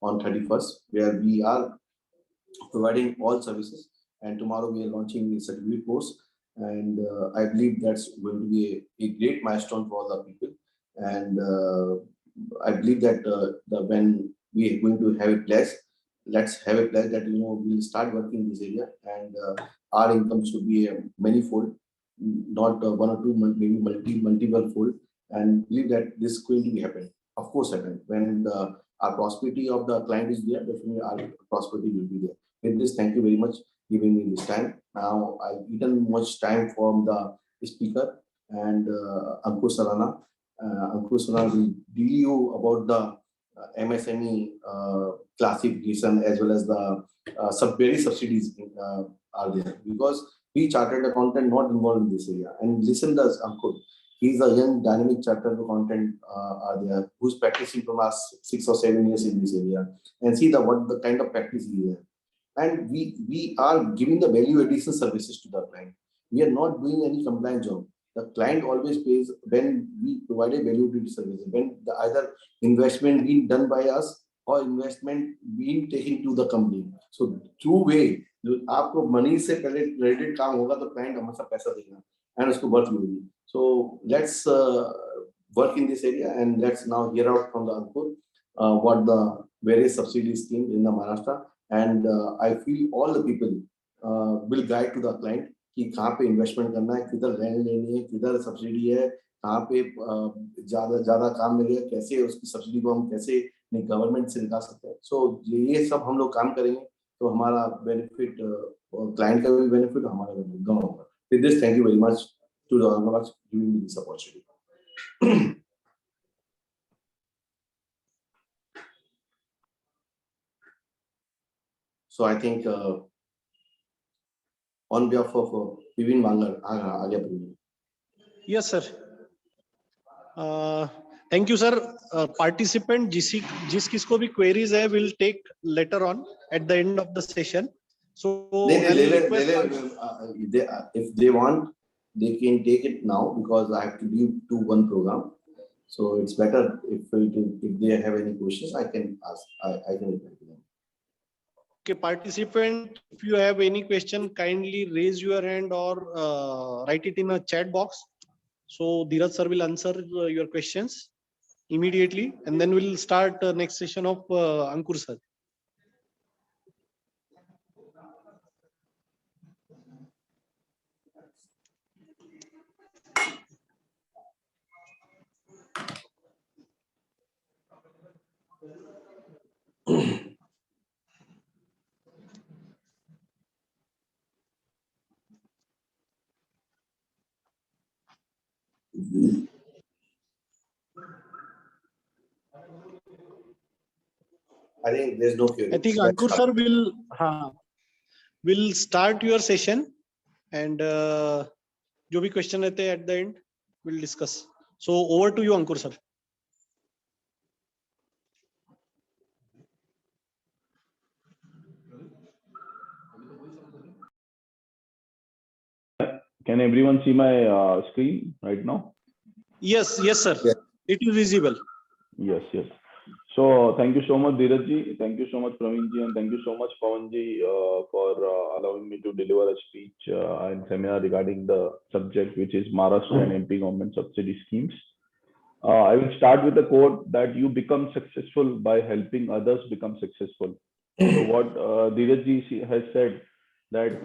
on 31st, where we are providing all services. And tomorrow we are launching the certificate course. And I believe that's going to be a great milestone for all the people. And I believe that when we are going to have a pledge, let's have a pledge that we'll start working in this area, and our income should be manifold, not one or two, maybe multiple fold, and believe that this is going to be happen. Of course, happen when our prosperity of the client is there. Definitely, our prosperity will be there. With this, thank you very much giving me this time. Now I've eaten much time from the speaker and Ankur Sarana. Ankur Sarana will deal you about the MSME classification as well as the various subsidies are there, because we chartered accountant not involved in this area. And listen to Ankur. He's a young dynamic chartered accountant are there who's practicing from last 6 or 7 years in this area, and see what the kind of practice he has. And we are giving the value addition services to the client. We are not doing any compliance job. The client always pays when we provide a value addition service, when the either investment being done by us or investment being taken to the company. So two way, आपको money से पहले related काम होगा तो client हमेशा पैसा देगा and उसको worth मिलेगी. So let's work in this area, and let's now hear out from the Ankur what the various subsidy schemes in the Maharashtra. And I feel all the people will guide to the client कि कहाँ पे investment करना है, किधर land लेनी है, किधर subsidy है, कहाँ पे ज्यादा काम मिलेगा, कैसे उसकी सब्सिडी को हम कैसे गवर्नमेंट से निकाल सकते हैं. सो ये सब हम लोग काम करेंगे तो हमारा बेनिफिट, क्लाइंट का भी बेनिफिट, हमारा बेनिफिट दोनों होगा. With this, thank you very much to the organisers giving me this opportunity. So I think on behalf of Vivin Bangar, आगे बढ़िए. Yes, sir. Thank you, sir. Participant जिस किसको भी queries है will take later on at the end of the session. So if they want, they can take it now, because I have to leave to one program. So it's better if they have any questions, I can ask. I can reply to them. Okay, participant, if you have any question, kindly raise your hand or write it in a chat box. So Dheeraj sir will answer your questions immediately, and then we'll start next session of Ankur sir. I think there's no query. I think Ankur sir will start your session, and जो भी question रहते हैं at the end we'll discuss. So over to you, Ankur sir. Can everyone see my screen right now? Yes, sir. Yeah. It is visible. Yes. So thank you so much, Dheeraj ji. Thank you so much, Praveen ji, and thank you so much, Pawan ji, for allowing me to deliver a speech and seminar regarding the subject, which is Maharashtra and MP government subsidy schemes. I will start with a quote that you become successful by helping others become successful. So what Dheeraj ji has said, that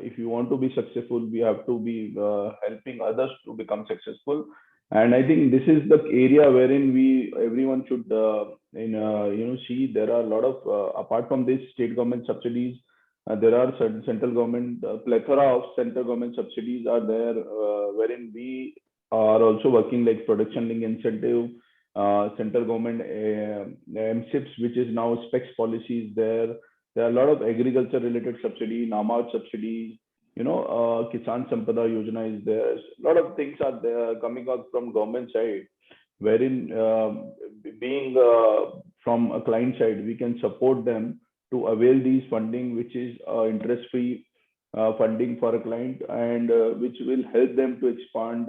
if you want to be successful, we have to be helping others to become successful. And I think this is the area wherein everyone should see there are a lot of apart from this state government subsidies, there are certain central government, plethora of central government subsidies are there, wherein we are also working like production link incentive, central government MSIPs, which is now specs policies there. There are a lot of agriculture related subsidy, NAMAD subsidies, Kisan Sampada Yojana is there. A lot of things are there coming out from government side, wherein being from a client side, we can support them to avail these funding, which is interest-free funding for a client, and which will help them to expand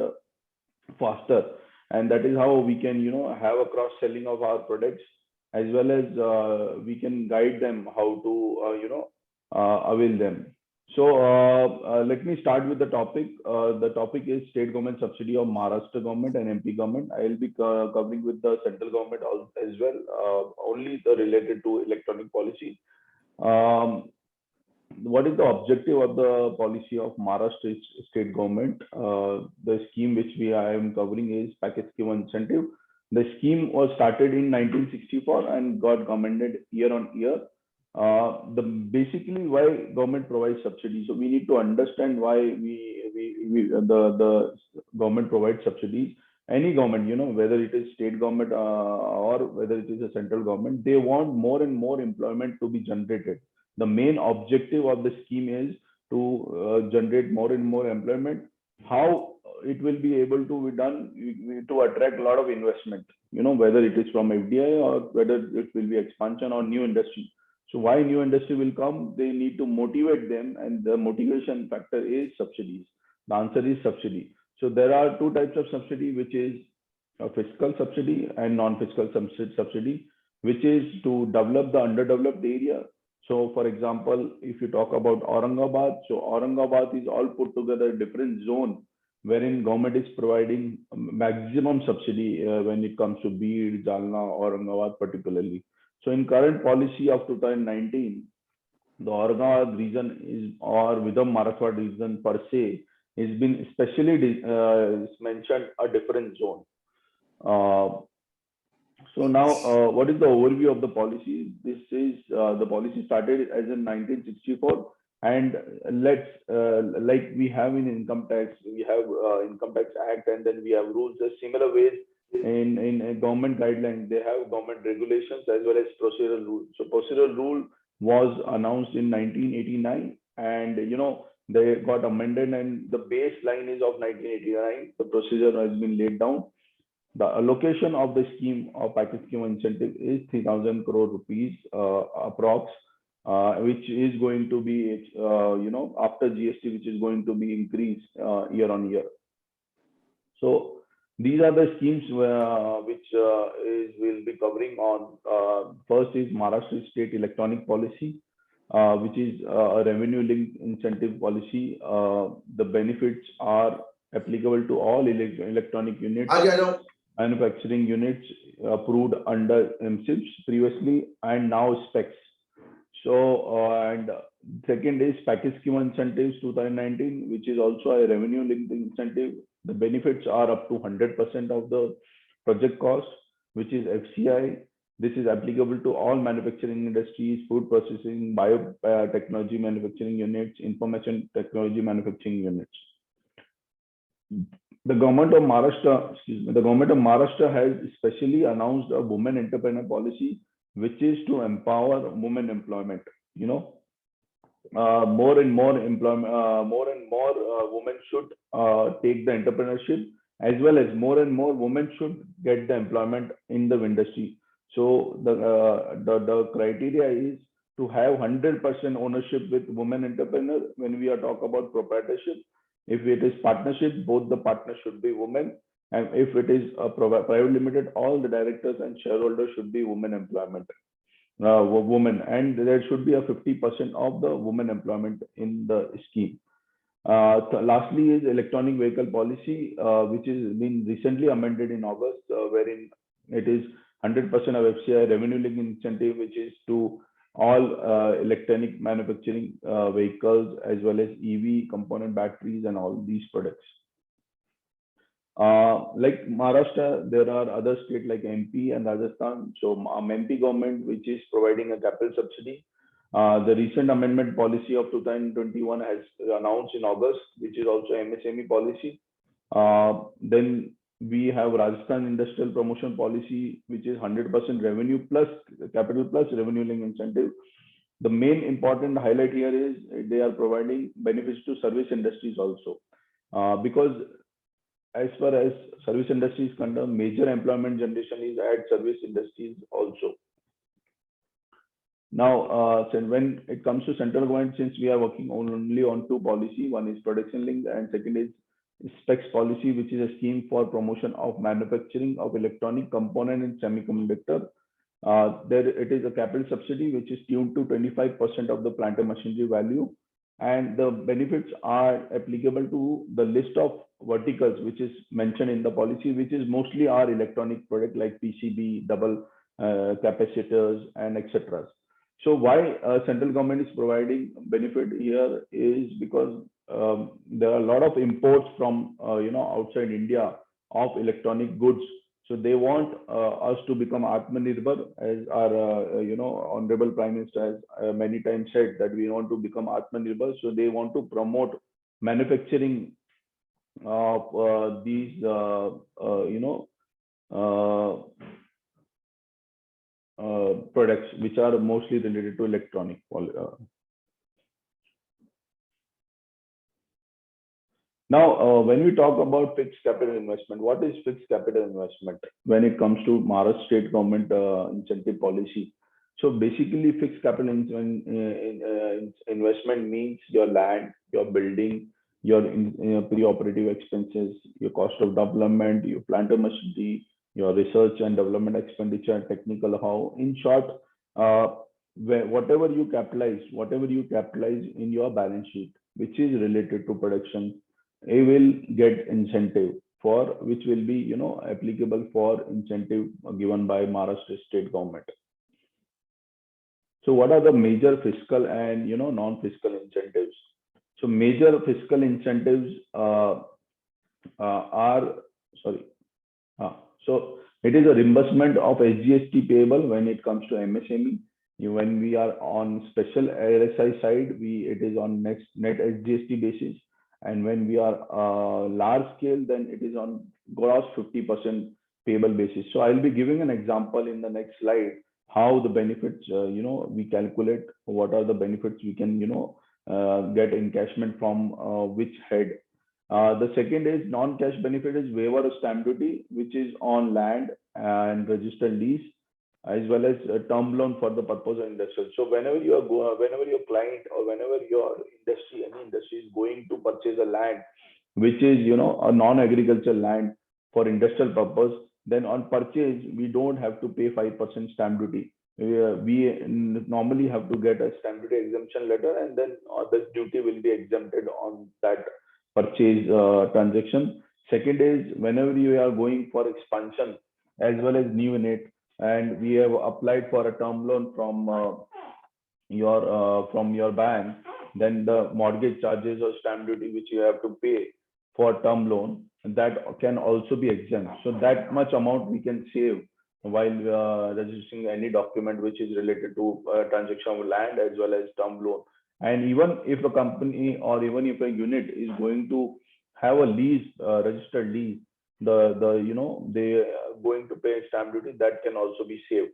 faster. And that is how we can, have a cross-selling of our products, as well as we can guide them how to, avail them. So let me start with the topic. The topic is state government subsidy of Maharashtra government and MP government. I will be covering with the central government as well, only the related to electronic policy. What is the objective of the policy of Maharashtra state government? The scheme which I am covering is package scheme incentive. The scheme was started in 1964 and got amended year on year. Basically why government provides subsidies. So we need to understand why the government provides subsidies. Any government, whether it is state government or whether it is a central government, they want more and more employment to be generated. The main objective of the scheme is to generate more and more employment. How it will be able to be done to attract a lot of investment, whether it is from FDI or whether it will be expansion or new industry. So why new industry will come? They need to motivate them, and the motivation factor is subsidies. The answer is subsidy. So there are two types of subsidy, which is a fiscal subsidy and non-fiscal subsidy, which is to develop the underdeveloped area. So for example, if you talk about Aurangabad, so Aurangabad is all put together a different zone, wherein government is providing maximum subsidy when it comes to Beed, Jalna, Aurangabad particularly. So in current policy of 2019, the Aurangabad region is, or Vidarbha Marathwada region per se, has been specially mentioned a different zone. So now, what is the overview of the policy? This is the policy started as in 1964, and let's like we have in income tax, we have Income Tax Act, and then we have rules. Similar ways in government guidelines, they have government regulations as well as procedural rules. So procedural rule was announced in 1989, and they got amended, and the baseline is of 1989. The procedure has been laid down. The allocation of the scheme of package scheme incentive is 3,000 crore rupees approx, which is going to be, after GST, which is going to be increased year on year. So these are the schemes which we'll be covering on. First is Maharashtra State Electronic Policy, which is a revenue-linked incentive policy. The benefits are applicable to all electronic units, manufacturing units approved under MSIPs previously and now specs. So, and second is package scheme incentives 2019, which is also a revenue linked incentive. The benefits are up to 100% of the project cost, which is FCI. This is applicable to all manufacturing industries, food processing, biotechnology manufacturing units, information technology manufacturing units. The government of Maharashtra, has specially announced a women entrepreneur policy, which is to empower women employment. More and more women should take the entrepreneurship, as well as more and more women should get the employment in the industry. So the criteria is to have 100% ownership with women entrepreneur. When we are talking about proprietorship, if it is partnership, both the partners should be women, and if it is a private limited, all the directors and shareholders should be women employment. Women, and there should be a 50% of the women employment in the scheme. Lastly is electronic vehicle policy, which is been recently amended in August, wherein it is 100% of FCI revenue linked incentive, which is to all electronic manufacturing vehicles, as well as EV component batteries and all these products. Like Maharashtra, there are other states like MP and Rajasthan. So MP government, which is providing a capital subsidy, The recent amendment policy of 2021 has announced in August, which is also MSME policy. Then we have Rajasthan Industrial Promotion Policy, which is 100% revenue plus capital plus revenue link incentive. The main important highlight here is they are providing benefits to service industries also, because as far as service industry is concerned, major employment generation is at service industries also. Now, when it comes to central government, since we are working only on two policy, one is production link and second is SPECS policy, which is a scheme for promotion of manufacturing of electronic component in semiconductor. There it is a capital subsidy which is tuned to 25% of the plant and machinery value, and the benefits are applicable to the list of verticals which is mentioned in the policy, which is mostly our electronic product like PCB, double capacitors, and etc. So why central government is providing benefit here is because there are a lot of imports from outside India of electronic goods. So they want us to become Atmanirbhar, as our Honorable Prime Minister has many times said that we want to become Atmanirbhar. So they want to promote manufacturing of these products which are mostly related to electronic. Now, when we talk about fixed capital investment, what is fixed capital investment when it comes to Maharashtra state government incentive policy? So basically, fixed capital investment means your land, your building, your pre-operative expenses, your cost of development, your plant and machinery, your research and development expenditure, technical know-how. In short, whatever you capitalize in your balance sheet, which is related to production, it will get incentive for which will be applicable for incentive given by Maharashtra state government. So what are the major fiscal and non-fiscal incentives? So major fiscal incentives so it is a reimbursement of SGST payable when it comes to MSME. When we are on special RSI side, it is on net SGST basis. And when we are large scale, then it is on gross 50% payable basis. So I'll be giving an example in the next slide how the benefits, we calculate what are the benefits we can, get encashment from which head. The second is non-cash benefit is waiver of stamp duty, which is on land and registered lease, as well as a term loan for the purpose of industrial. So whenever your client or whenever your industry, any industry is going to purchase a land, which is a non-agricultural land for industrial purpose, then on purchase we don't have to pay 5% stamp duty. We normally have to get a stamp duty exemption letter, and then the duty will be exempted on that purchase transaction. Second is whenever you are going for expansion as well as new unit, and we have applied for a term loan from your bank, then the mortgage charges or stamp duty which you have to pay for term loan, that can also be exempt. So that much amount we can save while registering any document which is related to transaction of land as well as term loan. And even if a company or even if a unit is going to have a lease, registered lease, they are going to pay stamp duty, that can also be saved.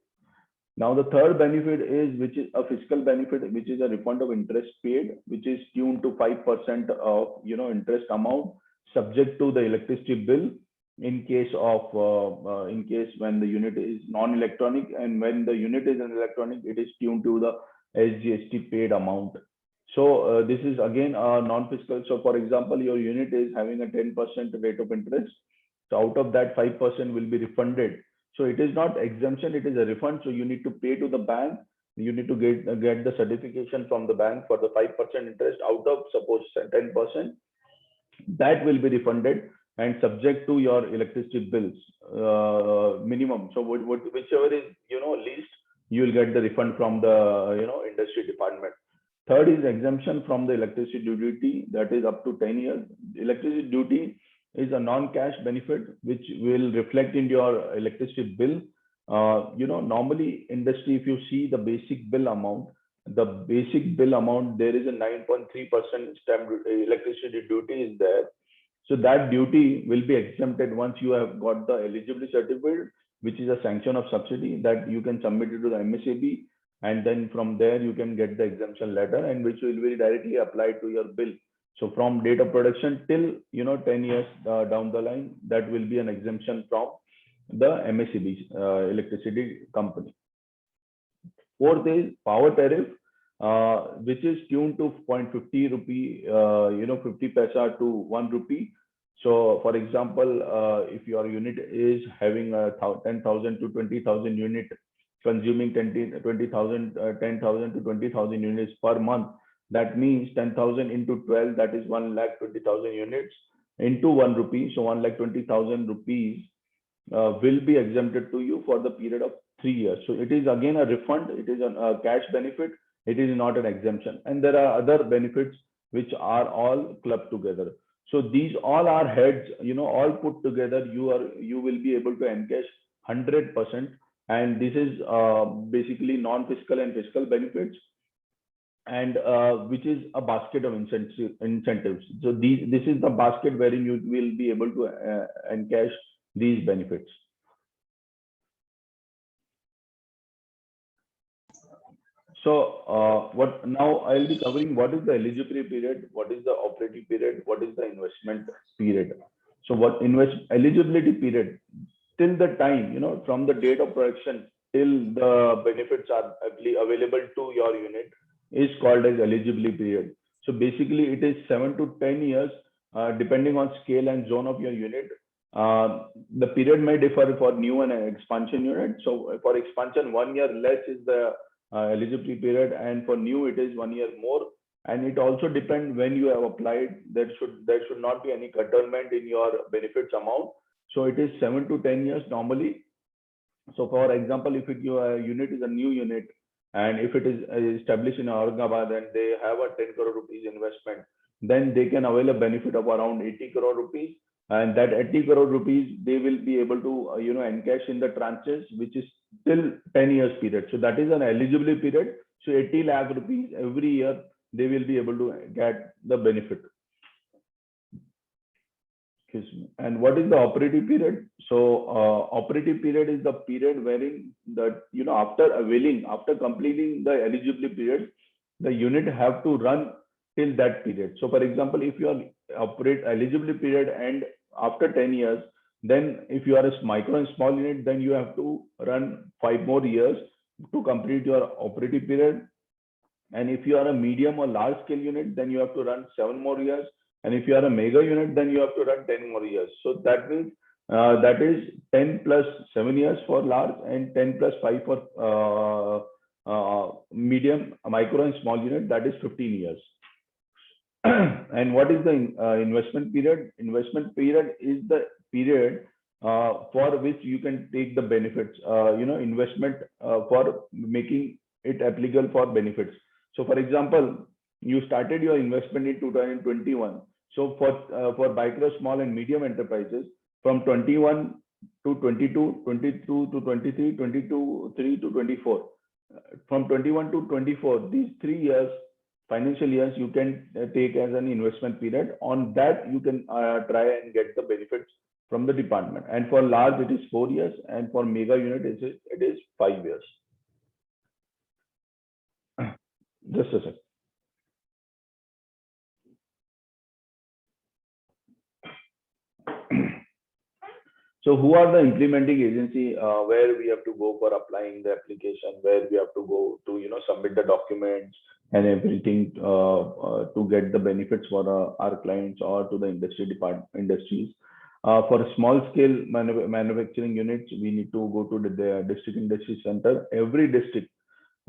Now the third benefit is, which is a fiscal benefit, which is a refund of interest paid, which is tuned to 5% of interest amount subject to the electricity bill in case when the unit is non-electronic, and when the unit is an electronic, it is tuned to the SGST paid amount. So this is again a non-fiscal. So for example, your unit is having a 10% rate of interest. So out of that, 5% will be refunded. So it is not exemption, it is a refund. So you need to pay to the bank. You need to get the certification from the bank for the 5% interest out of suppose 10%. That will be refunded and subject to your electricity bills minimum. So whichever is least, you will get the refund from the industry department. Third is exemption from the electricity duty, that is up to 10 years. Electricity duty is a non-cash benefit which will reflect in your electricity bill. Normally industry, if you see the basic bill amount, the basic bill amount, there is a 9.3% stamp electricity duty is there. So that duty will be exempted once you have got the eligibility certificate, which is a sanction of subsidy that you can submit it to the MSAB, and then from there you can get the exemption letter, and which will be directly applied to your bill. So from date of production till 10 years down the line, that will be an exemption from the MSAB electricity company. Fourth is power tariff, which is tuned to 0.50 rupee, 50 paisa to 1 rupee. So for example, if your unit is having a 10,000 to 20,000 unit, consuming 10,000 to 20,000 units per month, that means 10,000 into 12, that is 1,20,000 units into 1 rupee. So 1,20,000 rupees will be exempted to you for the period of 3 years. So it is again a refund. It is a cash benefit. It is not an exemption. And there are other benefits which are all clubbed together. So these all are heads, all put together. You will be able to encash 100%. And this is basically non-fiscal and fiscal benefits, and which is a basket of incentives. So this is the basket wherein you will be able to encash these benefits. So what now I'll be covering what is the eligibility period, what is the operating period, what is the investment period. So what eligibility period, till the time, from the date of production till the benefits are available to your unit, is called as eligibility period. So basically it is 7 to 10 years, depending on scale and zone of your unit. The period may differ for new and expansion unit. So for expansion, 1 year less is the eligibility period, and for new it is 1 year more. And it also depends when you have applied. There should not be any curtailment in your benefits amount. So it is 7 to 10 years normally. So for example, if your unit is a new unit, and if it is established in Aurangabad and they have a 10 crore rupees investment, then they can avail a benefit of around 80 crore rupees. And that 80 crore rupees, they will be able to, encash in the tranches, which is till 10 years period. So that is an eligibility period. So 80 lakh rupees every year, they will be able to get the benefit. Excuse me. And what is the operating period? So operating period is the period wherein the, after completing the eligibility period, the unit have to run till that period. So for example, if your eligibility period and after 10 years, then if you are a micro and small unit, then you have to run 5 more years to complete your operating period. And if you are a medium or large scale unit, then you have to run 7 more years. And if you are a mega unit, then you have to run 10 more years. So that means that is 10 plus 7 years for large and 10 plus 5 for medium, micro and small unit, that is 15 years. And what is the investment period? Investment period is the period for which you can take the benefits, investment for making it applicable for benefits. So for example, you started your investment in 2021. So for micro, small and medium enterprises, from 21 to 22, 22 to 23, 22, 3 to 24. From 21 to 24, these 3 years, financial years, you can take as an investment period. On that, you can try and get the benefits from the department. And for large, it is 4 years. And for mega unit, it is 5 years. Just a second. So who are the implementing agency where we have to go for applying the application, where we have to go to submit the documents and everything to get the benefits for our clients or to the industries. For small scale manufacturing units, we need to go to the district industry center. Every district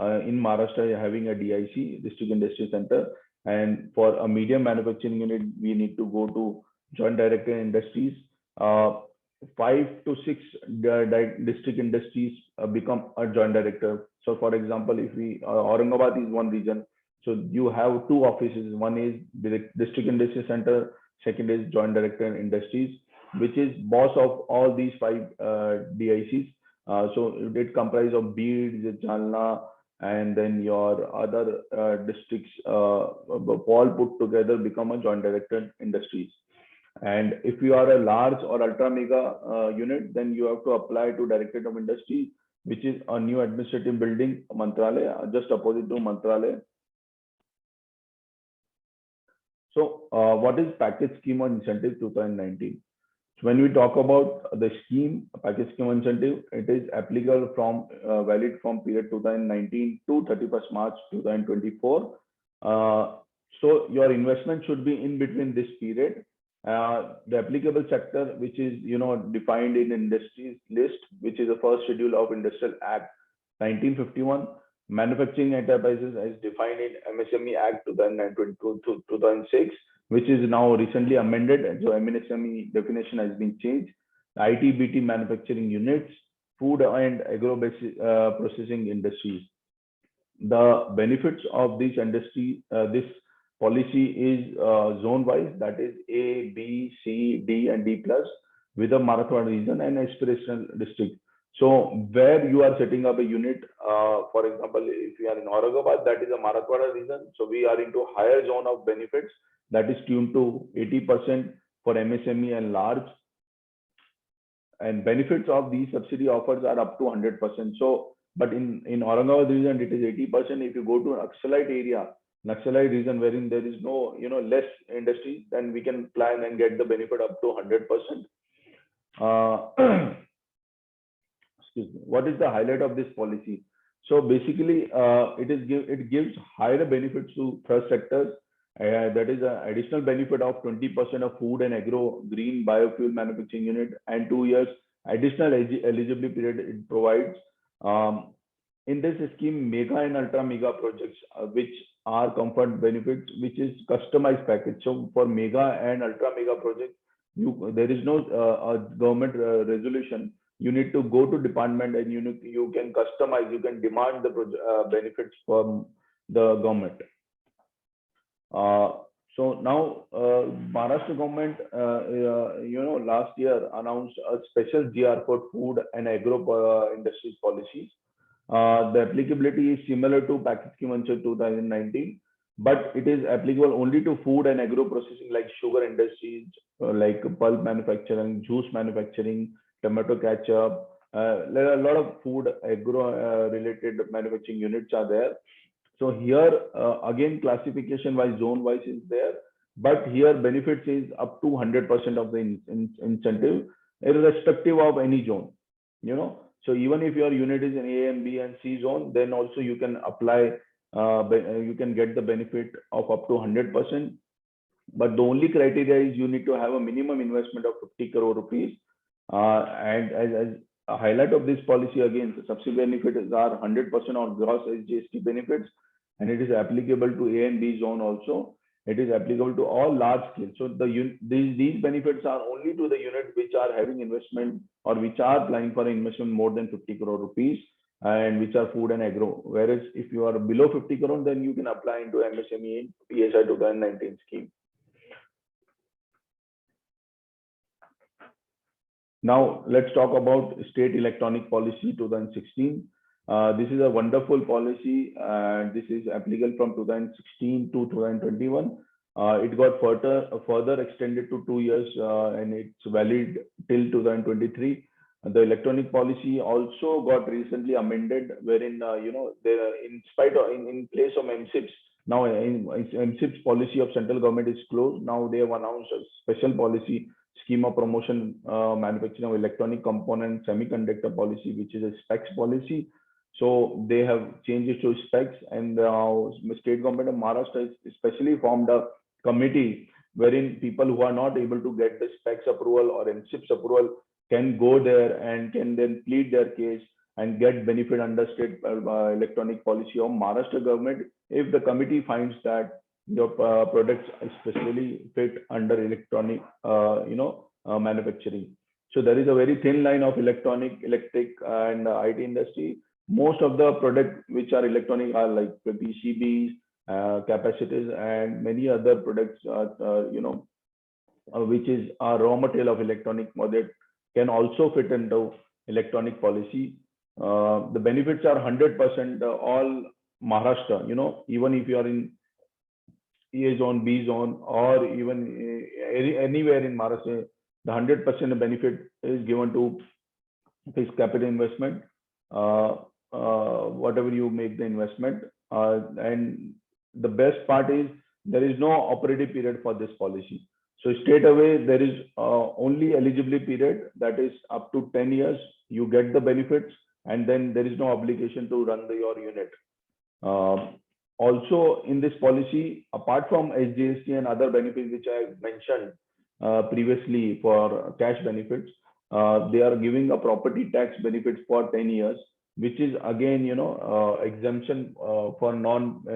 in Maharashtra having a DIC, district industry center. And for a medium manufacturing unit, we need to go to joint director industries. 5 to 6 district industries become a joint director. So for example, if Aurangabad is one region, so you have 2 offices. One is the district industry center, second is joint director industries, which is boss of all these 5 DICs. So it comprises of Beed, Jalna, and then your other districts all put together become a joint directed industries. And if you are a large or ultra mega unit, then you have to apply to Directorate of Industry, which is a new administrative building, Mantralaya, just opposite to Mantralaya. So what is package scheme on incentive 2019? So when we talk about the scheme, package scheme incentive, it is applicable from valid from period 2019 to 31st March 2024. So your investment should be in between this period. The applicable sector, which is defined in industries list, which is the first schedule of Industrial Act 1951. Manufacturing enterprises as defined in MSME Act 2006, which is now recently amended. So MSME definition has been changed. IT/BT manufacturing units, food and agro processing industries. The benefits of this industry, this policy is zone-wise, that is A, B, C, D, and D+, with a Marathwada region and aspirational district. So where you are setting up a unit, for example, if you are in Aurangabad, that is a Marathwada region. So we are into higher zone of benefits that is tuned to 80% for MSME and large. And benefits of these subsidy offers are up to 100%. So, but in Aurangabad region, it is 80%. If you go to Naxalite area, Naxalite region wherein there is no, less industry, then we can plan and get the benefit up to 100%. Excuse me. What is the highlight of this policy? So basically, it gives higher benefits to thrust sectors. That is an additional benefit of 20% of food and agro green biofuel manufacturing unit and 2 years additional eligibility period it provides. In this scheme, mega and ultra mega projects, which are comfort benefits, which is customized package. So for mega and ultra mega projects, there is no government resolution. You need to go to department and you can customize, you can demand the benefits from the government. So now Maharashtra government, last year announced a special GR for food and agro industries policies. The applicability is similar to package scheme until 2019, but it is applicable only to food and agro processing like sugar industries, like pulp manufacturing, juice manufacturing, tomato ketchup. There are a lot of food agro related manufacturing units are there. So here again classification wise, zone wise is there, but here benefits is up to 100% of the incentive, irrespective of any zone. So even if your unit is in A and B and C zone, then also you can apply, you can get the benefit of up to 100%. But the only criteria is you need to have a minimum investment of 50 crore rupees. And as a highlight of this policy, again, the subsidy benefits are 100% on gross SGST benefits, and it is applicable to A and B zone also. It is applicable to all large scale. So these benefits are only to the units which are having investment or which are planning for investment more than 50 crore rupees and which are food and agro. Whereas if you are below 50 crore, then you can apply into MSME in PSI 2019 scheme. Now let's talk about State Electronic Policy 2016. This is a wonderful policy, and this is applicable from 2016 to 2021. It got further extended to 2 years, and it's valid till 2023. The electronic policy also got recently amended, wherein there in place of MSIPS. Now MSIPS policy of central government is closed. Now they have announced a special policy, scheme of promotion manufacturing of electronic component semiconductor policy, which is a specs policy. So they have changed it to specs, and the state government of Maharashtra has especially formed a committee wherein people who are not able to get the specs approval or MSIPS approval can go there and can then plead their case and get benefit under state electronic policy of Maharashtra government if the committee finds that your products especially fit under electronic manufacturing. So there is a very thin line of electric and IT industry. Most of the products which are electronic are like PCBs, capacitors, and many other products, which is a raw material of electronic model, can also fit into electronic policy. the benefits are 100% all Maharashtra. You know, even if you are in A zone, B zone, or even anywhere in Maharashtra, the 100% benefit is given to fixed capital investment, whatever you make the investment. And the best part is there is no operative period for this policy. So straight away, there is only eligibility period, that is up to 10 years. You get the benefits, and then there is no obligation to run your unit. Also, in this policy, apart from SGST and other benefits which I mentioned previously for cash benefits, they are giving a property tax benefits for 10 years, which is again, you know, exemption for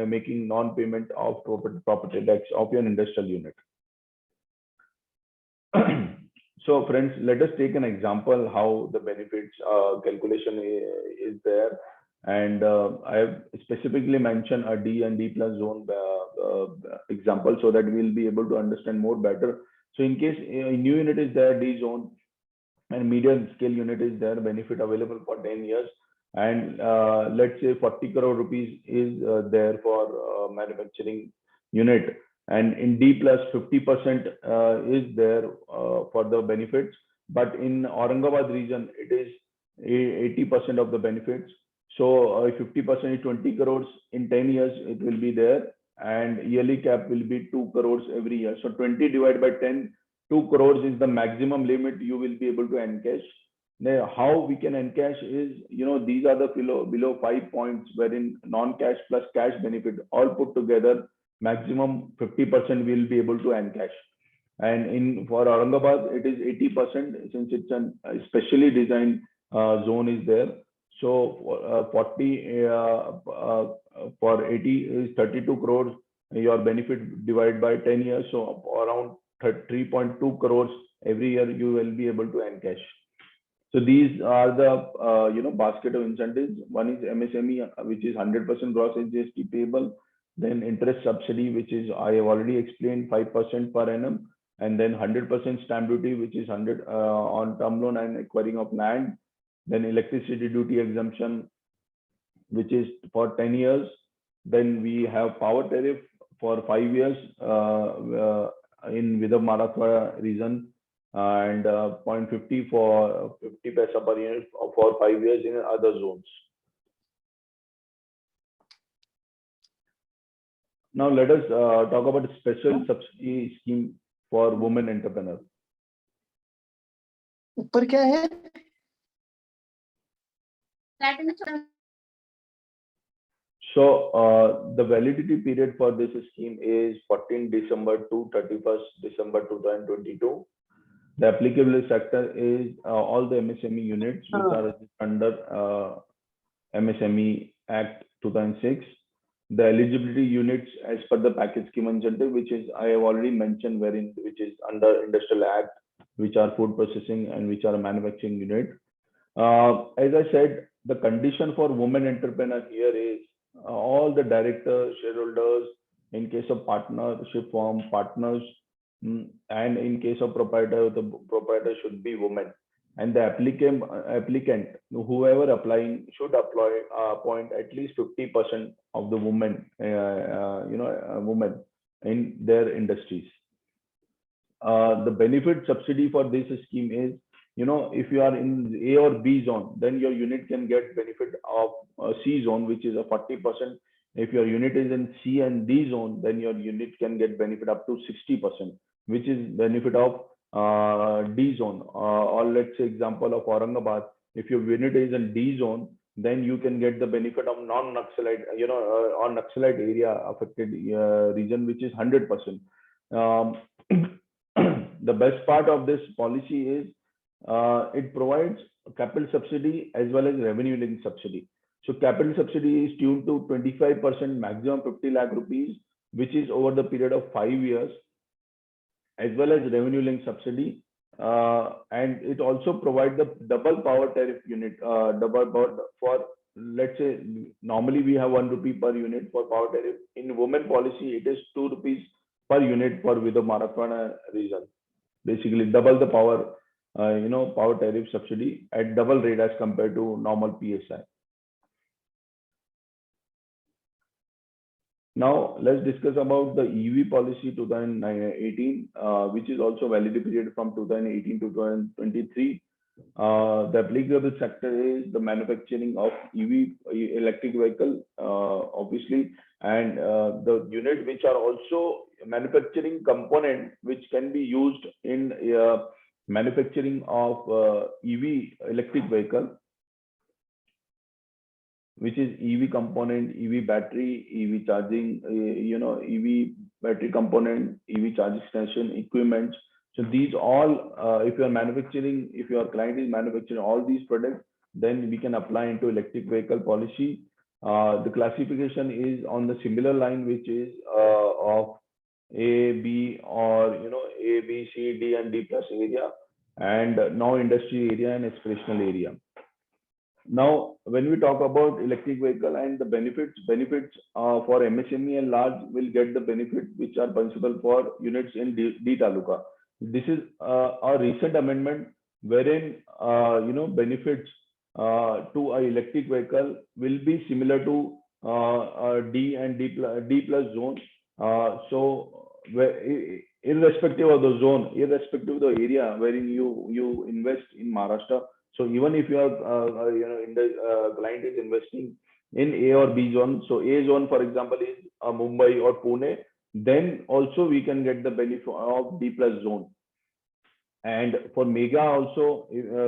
making non-payment of property tax of your industrial unit. So friends, let us take an example how the benefits calculation is there. And I have specifically mentioned a D and D plus zone example so that we'll be able to understand more better. So in case a new unit is there, D zone, and medium scale unit is there, benefit available for 10 years. And let's say 40 crore rupees is there for manufacturing unit. And in D plus 50% is there for the benefits. But in Aurangabad region, it is 80% of the benefits. So 50% is 20 crores in 10 years, it will be there. And yearly cap will be 2 crores every year. So 20 divided by 10, 2 crores is the maximum limit you will be able to encash. Now, how we can encash is, you know, these are the below 5 points wherein non-cash plus cash benefit all put together, maximum 50% will be able to encash. And for Aurangabad, it is 80% since it's a specially designed zone is there. So 40 for 80 is 32 crores, your benefit divided by 10 years. So around 3.2 crores every year you will be able to encash. So these are the you know, basket of incentives. One is MSME, which is 100% gross SGST payable. Then interest subsidy, which is, I have already explained, 5% per annum. And then 100% stamp duty, which is 100 on term loan and acquiring of land. Then electricity duty exemption, which is for 10 years. Then we have power tariff for 5 years in Vidarbha Marathwada region, and 0.50 for 50 paisa per unit for 5 years in other zones. Now let us talk about a special subsidy scheme for women entrepreneurs. ऊपर क्या है? So the validity period for this scheme is 14 December to 31st December 2022. The applicable sector is all the MSME units which are under MSME Act 2006. The eligibility units as per the package scheme incentive, which is I have already mentioned, which is under Industrial Act, which are food processing and which are a manufacturing unit. As I said, the condition for women entrepreneur here is all the directors, shareholders, in case of partnership form, partners, and in case of proprietor, the proprietor should be women. And the applicant, whoever applying, should appoint at least 50% of the women, women in their industries. The benefit subsidy for this scheme is, you know, if you are in A or B zone, then your unit can get benefit of C zone, which is a 40%. If your unit is in C and D zone, then your unit can get benefit up to 60%, which is benefit of D zone. Or let's say example of Aurangabad, if your unit is in D zone, then you can get the benefit of non-Naxalite, or Naxalite area affected region, which is 100%. The best part of this policy is it provides capital subsidy as well as revenue linked subsidy. So capital subsidy is tuned to 25%, maximum 50 lakh rupees, which is over the period of 5 years, as well as revenue linked subsidy. And it also provides the double power tariff unit, double power for, let's say, normally we have 1 rupee per unit for power tariff. In women policy, it is 2 rupees per unit for Vidarbha Marathwada region. Basically double the power power tariff subsidy at double rate as compared to normal PSI. Now let's discuss about the EV policy 2018, which is also validity period from 2018 to 2023. The applicable sector is the manufacturing of EV electric vehicle, obviously, and the unit which are also manufacturing component which can be used in manufacturing of EV electric vehicle, which is EV component, EV battery, EV charging, EV battery component, EV charging station equipment. So these all, if you are manufacturing, if your client is manufacturing all these products, then we can apply into electric vehicle policy. The classification is on the similar line, which is of A, B, or A, B, C, D, and D plus area, and now industry area and aspirational area. Now, when we talk about electric vehicle and the benefits for MSME and large will get the benefit which are possible for units in D Taluka. This is a recent amendment wherein benefits to a electric vehicle will be similar to D and D plus zone. So irrespective of the zone, irrespective of the area wherein you invest in Maharashtra. So even if you are, client is investing in A or B zone, so A zone, for example, is Mumbai or Pune, then also we can get the benefit of D plus zone. And for mega also,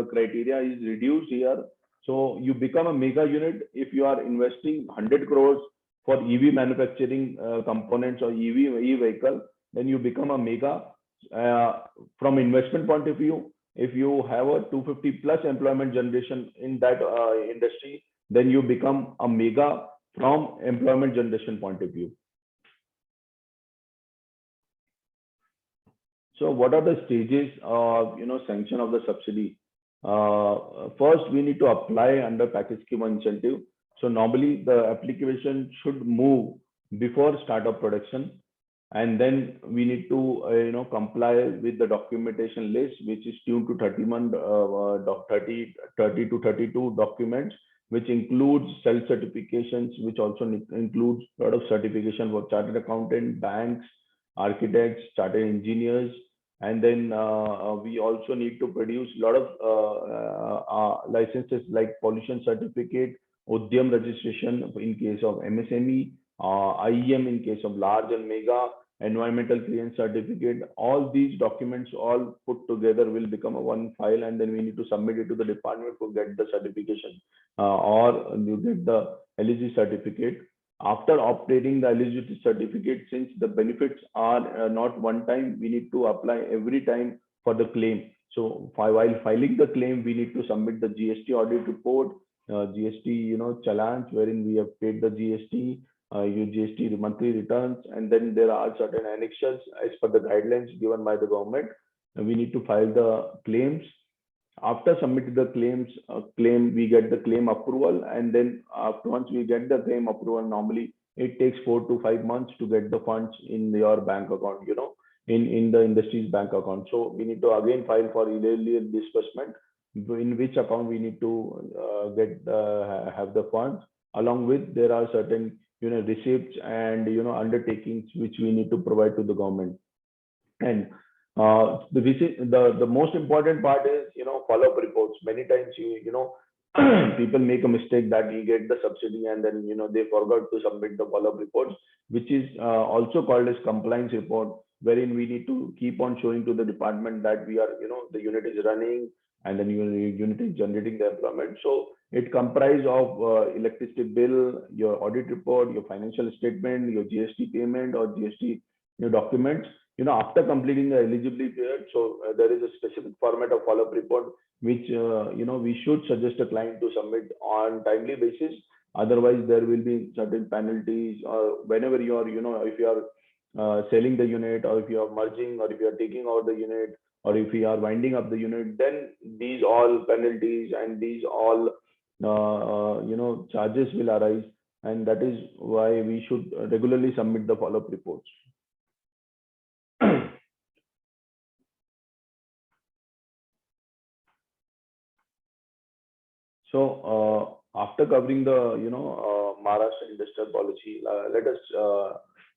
criteria is reduced here. So you become a mega unit if you are investing 100 crores for EV manufacturing components or EV vehicle, then you become a mega. From investment point of view, if you have a 250 plus employment generation in that industry, then you become a mega from employment generation point of view. So what are the stages of sanction of the subsidy? First, we need to apply under package scheme incentive. So normally the application should move before start of production. And then we need to comply with the documentation list, which is tuned to 30 to 32 documents, which includes self-certifications, which also includes a lot of certification for chartered accountant, banks, architects, chartered engineers. And then we also need to produce a lot of licenses like pollution certificate, Udyam registration in case of MSME, IEM in case of large and mega, environmental clearance certificate. All these documents all put together will become a one file, and then we need to submit it to the department to get the certification or you get the eligibility certificate. After obtaining the eligibility certificate, since the benefits are not one time, we need to apply every time for the claim. So while filing the claim, we need to submit the GST audit report, GST challenge wherein we have paid the GST, GST monthly returns, and then there are certain annexures as per the guidelines given by the government. We need to file the claims. After submitting the claim, we get the claim approval, and then once we get the claim approval, normally it takes 4 to 5 months to get the funds in your bank account, in the industry's bank account. So we need to again file for illegal disbursement, in which account we need to have the funds. Along with there are certain receipts and undertakings which we need to provide to the government. And the most important part is follow-up reports. Many times people make a mistake that you get the subsidy and then they forgot to submit the follow-up reports, which is also called as compliance report, wherein we need to keep on showing to the department that we are the unit is running and then unit is generating the employment. So it comprises of electricity bill, your audit report, your financial statement, your GST payment or GST documents. After completing the eligibility period, so there is a specific format of follow-up report which we should suggest a client to submit on timely basis. Otherwise, there will be certain penalties, or whenever you are if you are selling the unit, or if you are merging, or if you are taking out the unit, or if you are winding up the unit, then these all penalties and these all charges will arise, and that is why we should regularly submit the follow-up reports. So after covering the Maharashtra industrial policy, let us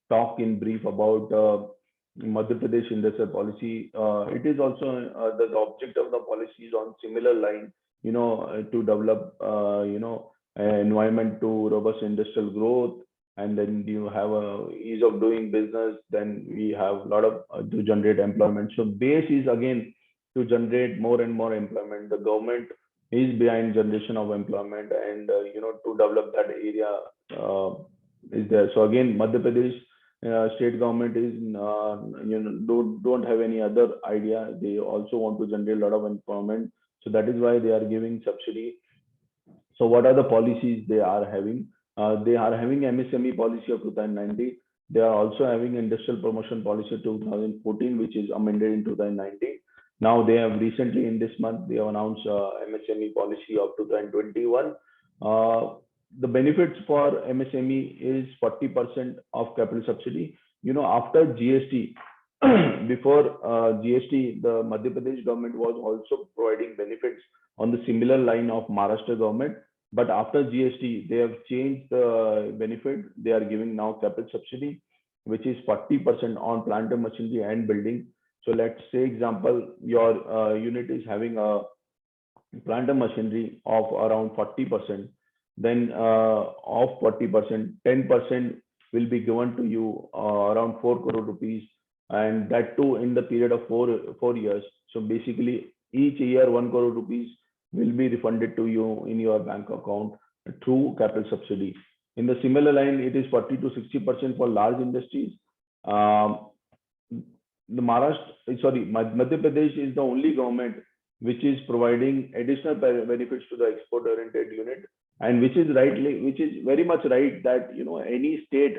talk in brief about Madhya Pradesh industrial policy. It is also the object of the policy is on similar line, to develop an environment to robust industrial growth, and then you have a ease of doing business. Then we have a lot of to generate employment. So base is again to generate more and more employment. The government is behind generation of employment, and to develop that area is there. So again, Madhya Pradesh state government is don't have any other idea. They also want to generate a lot of employment, so that is why they are giving subsidy. So what are the policies they are having? They are having MSME policy of 2019. They are also having industrial promotion policy of 2014, which is amended in 2019. Now they have recently in this month, they have announced MSME policy of 2021. The benefits for MSME is 40% of capital subsidy. After GST, before GST, the Madhya Pradesh government was also providing benefits on the similar line of Maharashtra government. But after GST, they have changed the benefit. They are giving now capital subsidy, which is 40% on plant and machinery and building. So let's say, example, your unit is having a plant and machinery of around 40%. Then of 40%, 10% will be given to you around 4 crore rupees, and that too in the period of 4 years. So basically, each year 1 crore rupees will be refunded to you in your bank account through capital subsidy. In the similar line, it is 40 to 60% for large industries. The Madhya Pradesh is the only government which is providing additional benefits to the export-oriented unit, and which is very much right that any state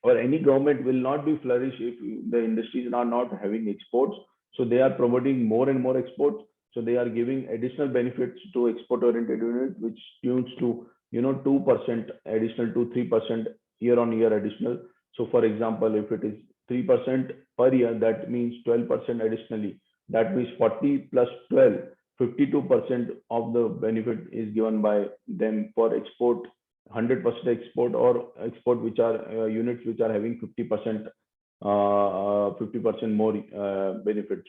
or any government will not be flourish if the industries are not having exports. So they are promoting more and more exports. So they are giving additional benefits to export-oriented unit, which tunes to 2% additional to 3% year-on-year additional. So for example, if it is 3% per year, that means 12% additionally. That means 40 plus 12, 52% of the benefit is given by them for export, 100% export, or export which are units which are having 50% more benefits.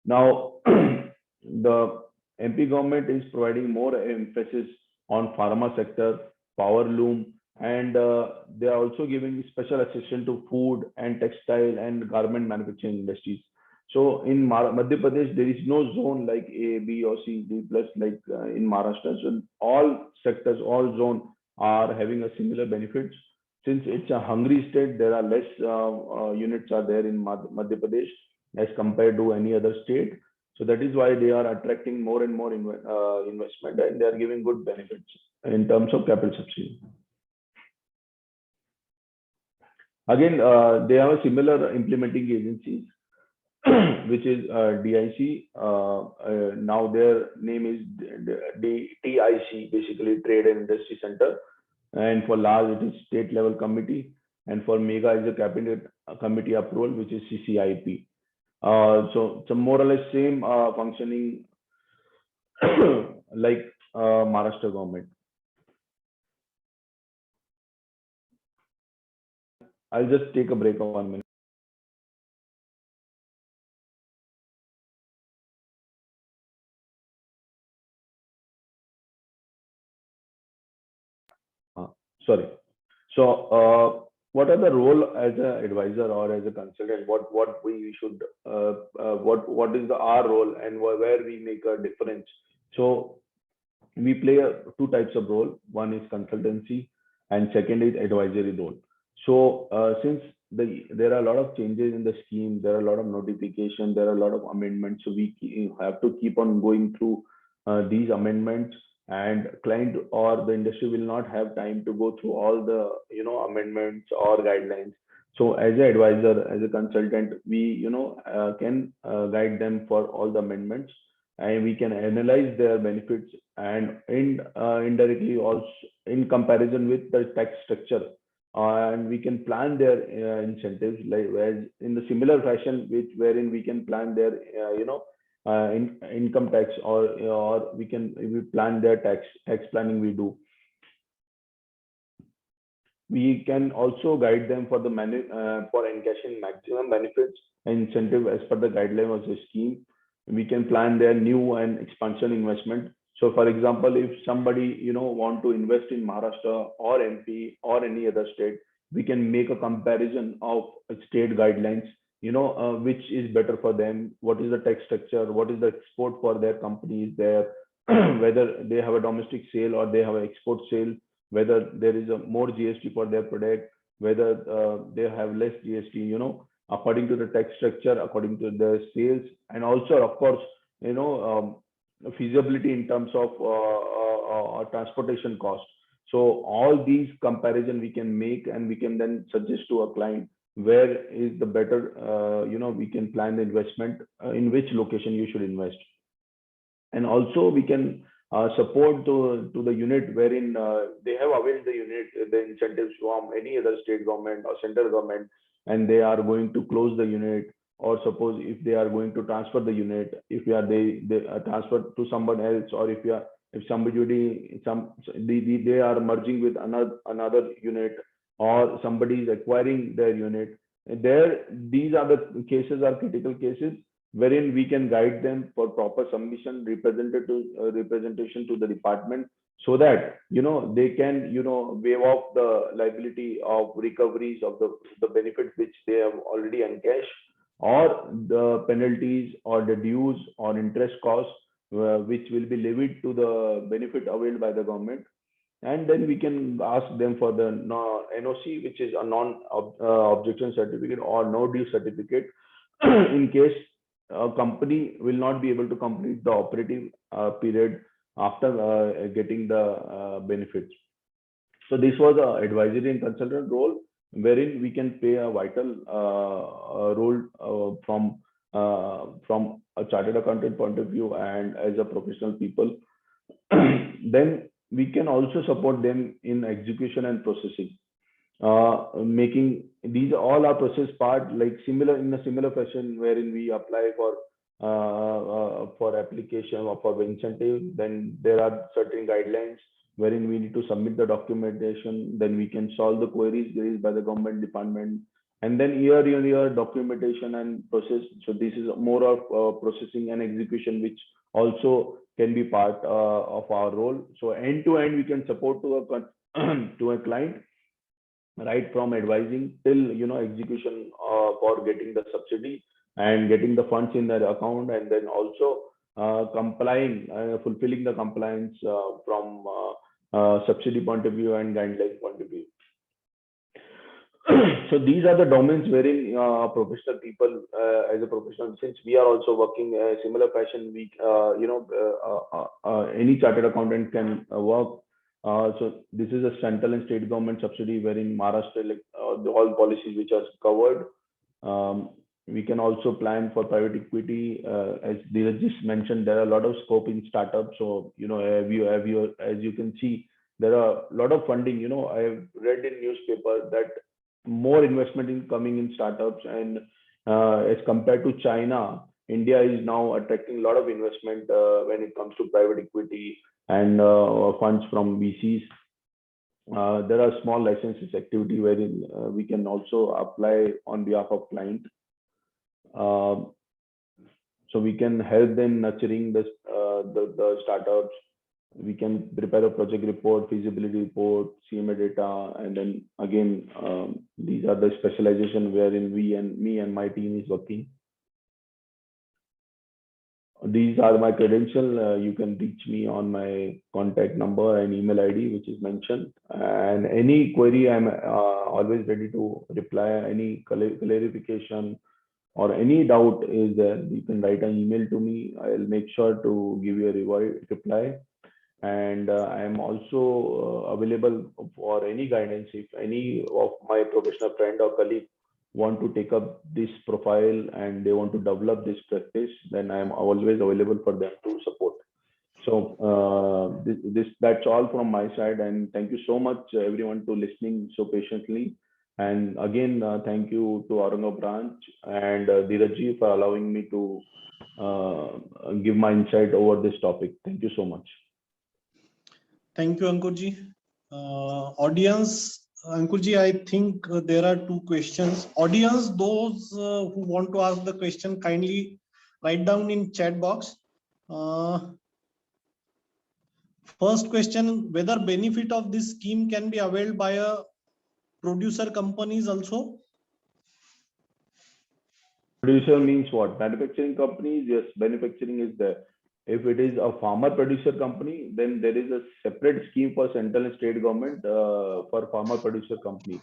Now, the MP government is providing more emphasis on pharma sector, power loom, and they are also giving special assistance to food and textile and garment manufacturing industries. So in Madhya Pradesh, there is no zone like A, B, or C, D plus like in Maharashtra. So all sectors, all zones are having a similar benefits. Since it's a hungry state, there are less units are there in Madhya Pradesh as compared to any other state. So that is why they are attracting more and more investment, and they are giving good benefits in terms of capital subsidy. Again, they have a similar implementing agencies, which is DIC. Now their name is TIC, basically Trade and Industry Center. And for large, it is state level committee. And for mega is a cabinet committee approval, which is CCIP. So more or less same functioning like Maharashtra government. I'll just take a break of 1 minute. Sorry. So what are the role as an advisor or as a consultant? What we should what is our role, and where we make a difference? So we play two types of role. One is consultancy, and second is advisory role. So since there are a lot of changes in the scheme, there are a lot of notifications, there are a lot of amendments. So we have to keep on going through these amendments, and client or the industry will not have time to go through all the amendments or guidelines. So as an advisor, as a consultant, we can guide them for all the amendments, and we can analyze their benefits, and indirectly also in comparison with the tax structure, and we can plan their incentives like in the similar fashion, wherein we can plan their income tax, or we plan their tax planning we do. We can also guide them for for encashing maximum benefits and incentive as per the guideline of the scheme. We can plan their new and expansion investment. So, for example, if somebody want to invest in Maharashtra or MP or any other state, we can make a comparison of state guidelines. Which is better for them? What is the tax structure? What is the export for their companies there? Whether they have a domestic sale or they have an export sale, whether there is a more GST for their product, whether they have less GST, according to the tax structure, according to the sales, and also, of course, feasibility in terms of transportation cost. So all these comparison we can make, and we can then suggest to a client where is the better, we can plan the investment, in which location you should invest. And also we can support to the unit wherein they have availed the incentives from any other state government or central government, and they are going to close the unit, or suppose if they are going to transfer the unit, if they transfer to someone else, or if they are merging with another unit, or somebody is acquiring their unit. These are the cases, are critical cases, wherein we can guide them for proper submission, representation to the department, so that they can waive off the liability of recoveries of the benefits which they have already encashed, or the penalties or the dues or interest costs which will be levied to the benefit availed by the government. And then we can ask them for the NOC, which is a non-objection certificate or no due certificate, in case a company will not be able to complete the operative period after getting the benefits. So this was an advisory and consultant role, wherein we can play a vital role from a chartered accountant point of view and as a professional people. Then we can also support them in execution and processing, making these all our process part like in a similar fashion, wherein we apply for application or for incentive. Then there are certain guidelines wherein we need to submit the documentation. Then we can solve the queries raised by the government department, and then year documentation and process. So this is more of processing and execution, which also can be part of our role. So end to end, we can support to a client, right from advising till execution for getting the subsidy and getting the funds in their account, and then also fulfilling the compliance from subsidy point of view and guideline point of view. So these are the domains wherein professional people, as a professional, since we are also working a similar fashion, we any chartered accountant can work. So this is a central and state government subsidy, wherein Maharashtra, like all policies which are covered. We can also plan for private equity. As Dheeraj just mentioned, there are a lot of scope in startups. So as you can see, there are a lot of funding. I have read in newspaper that more investment is coming in startups, and as compared to China, India is now attracting a lot of investment when it comes to private equity and funds from VCs. There are small licenses activity wherein we can also apply on behalf of client. So we can help them nurturing the startups. We can prepare a project report, feasibility report, CMA data, and then again, these are the specialization wherein me and my team is working. These are my credentials. You can reach me on my contact number and email ID, which is mentioned. And any query, I'm always ready to reply. Any clarification or any doubt is there, you can write an email to me. I'll make sure to give you a reply. And I am also available for any guidance. If any of my professional friend or colleague want to take up this profile and they want to develop this practice, then I am always available for them to support. So that's all from my side, and thank you so much everyone to listening so patiently. And again, thank you to Aurangabad branch and Dheeraj ji for allowing me to give my insight over this topic. Thank you so much. Thank you, Ankurji. Audience, Ankurji, I think there are two questions. Audience, those who want to ask the question, kindly write down in chat box. First question, whether benefit of this scheme can be availed by a producer companies also? Producer means what? Manufacturing companies? Yes, manufacturing is there. If it is a farmer producer company, then there is a separate scheme for central and state government for farmer producer companies,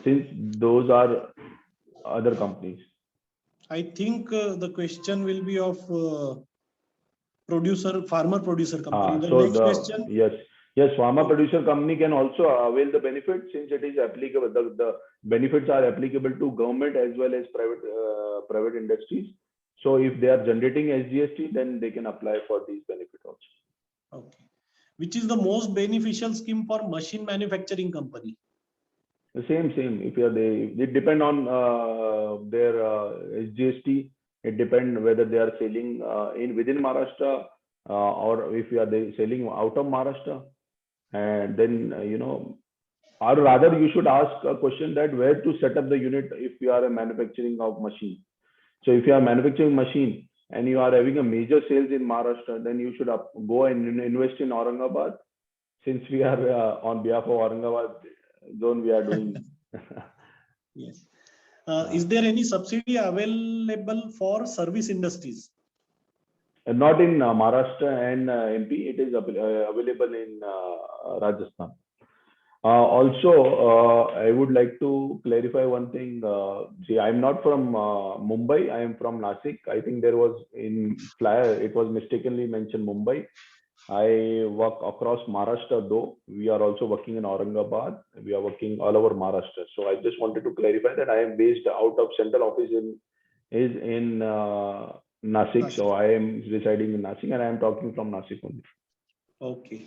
since those are other companies. I think the question will be of farmer producer company. The next question. Yes, farmer producer company can also avail the benefit, since it is applicable. The benefits are applicable to government as well as private industries. So if they are generating SGST, then they can apply for these benefits also. Okay. Which is the most beneficial scheme for machine manufacturing company? The same. If it depend on their SGST. It depends whether they are selling within Maharashtra or if they selling out of Maharashtra. And then or rather you should ask a question that where to set up the unit if you are a manufacturing of machine. So if you are manufacturing machine and you are having a major sales in Maharashtra, then you should go and invest in Aurangabad. Since we are on behalf of Aurangabad zone, we are doing. Yes. Is there any subsidy available for service industries? Not in Maharashtra and MP. It is available in Rajasthan. Also, I would like to clarify one thing. See, I'm not from Mumbai. I am from Nasik. I think there was in flyer, it was mistakenly mentioned Mumbai. I work across Maharashtra though. We are also working in Aurangabad. We are working all over Maharashtra. So I just wanted to clarify that I am based out of central office in Nasik. So I am residing in Nasik and I am talking from Nasik only. Okay.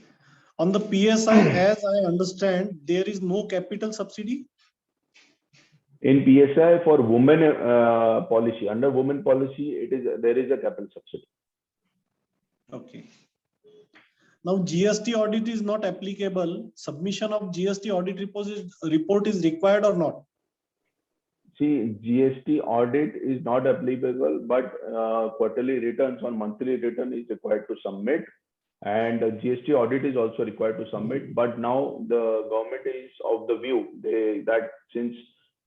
On the PSI, as I understand, there is no capital subsidy? In PSI for women policy, under women policy, there is a capital subsidy. Okay. Now GST audit is not applicable. Submission of GST audit report is required or not? See, GST audit is not applicable, but quarterly returns on monthly return is required to submit. And GST audit is also required to submit, but now the government is of the view that since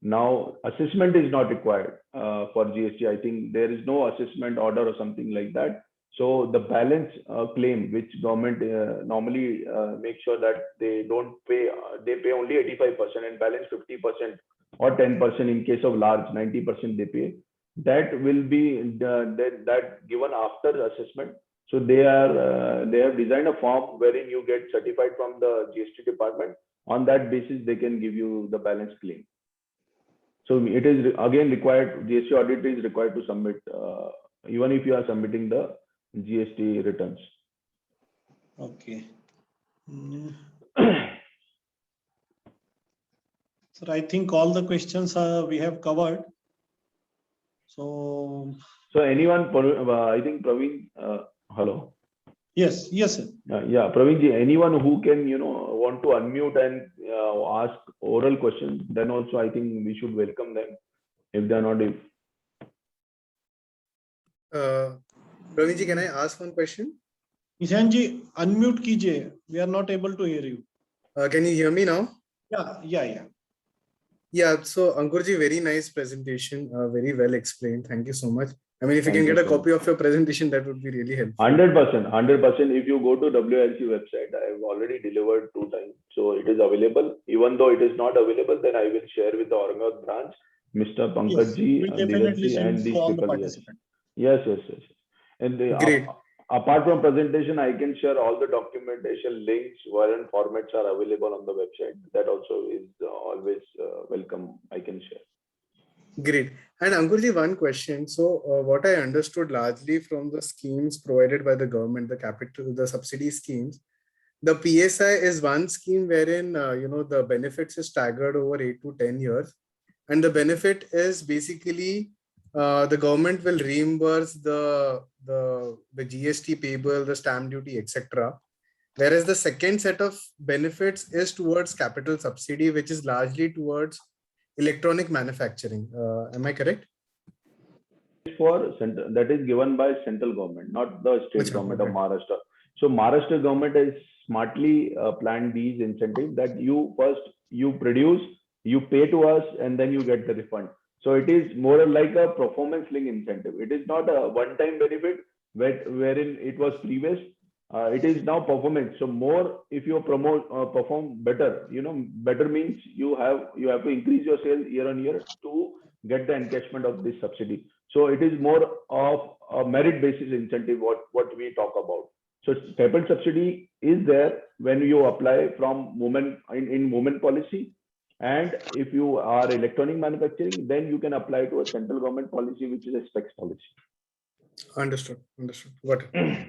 now assessment is not required for GST, I think there is no assessment order or something like that. So the balance claim, which government normally make sure that they don't pay, they pay only 85% and balance 50% or 10% in case of large 90% they pay. That will be that given after assessment. So they have designed a form wherein you get certified from the GST department. On that basis, they can give you the balance claim. So it is again required. GST audit is required to submit even if you are submitting the GST returns. Okay. So I think all the questions we have covered. So anyone, I think Praveen. Hello. Yes, sir. Yeah, Praveenji, anyone who can, want to unmute and ask oral questions, then also I think we should welcome them if they are not. Praveenji, can I ask one question? Ishanji, unmute kijiye. We are not able to hear you. Can you hear me now? Yeah. Yeah, so Ankurji, very nice presentation, very well explained. Thank you so much. I mean, if you can get a copy of your presentation, that would be really helpful. 100%. If you go to WIRC website, I have already delivered 2 times. So it is available. Even though it is not available, then I will share with the Aurangabad branch, Mr. Pankajji, Yes, and these people. Yes. And Great. Apart from presentation, I can share all the documentation links, wherein formats are available on the website. That also is always welcome. I can share. Great. And Ankurji, one question. So what I understood largely from the schemes provided by the government, the subsidy schemes, the PSI is one scheme wherein, the benefits is staggered over 8 to 10 years. And the benefit is basically the government will reimburse the GST payable, the stamp duty, etc. Whereas the second set of benefits is towards capital subsidy, which is largely towards electronic manufacturing. Am I correct? For center, that is given by central government, not the state Achha, government of okay. Maharashtra. So Maharashtra government has smartly planned these incentives that you first you produce, you pay to us, and then you get the refund. So it is more like a performance link incentive. It is not a one-time benefit wherein it was previous. It is now performance. So more if you perform better, better means you have to increase your sales year on year to get the encashment of this subsidy. So it is more of a merit basis incentive what we talk about. So capital subsidy is there when you apply from movement in movement policy, and if you are electronic manufacturing, then you can apply to a central government policy, which is a specs policy. Understood. Got it.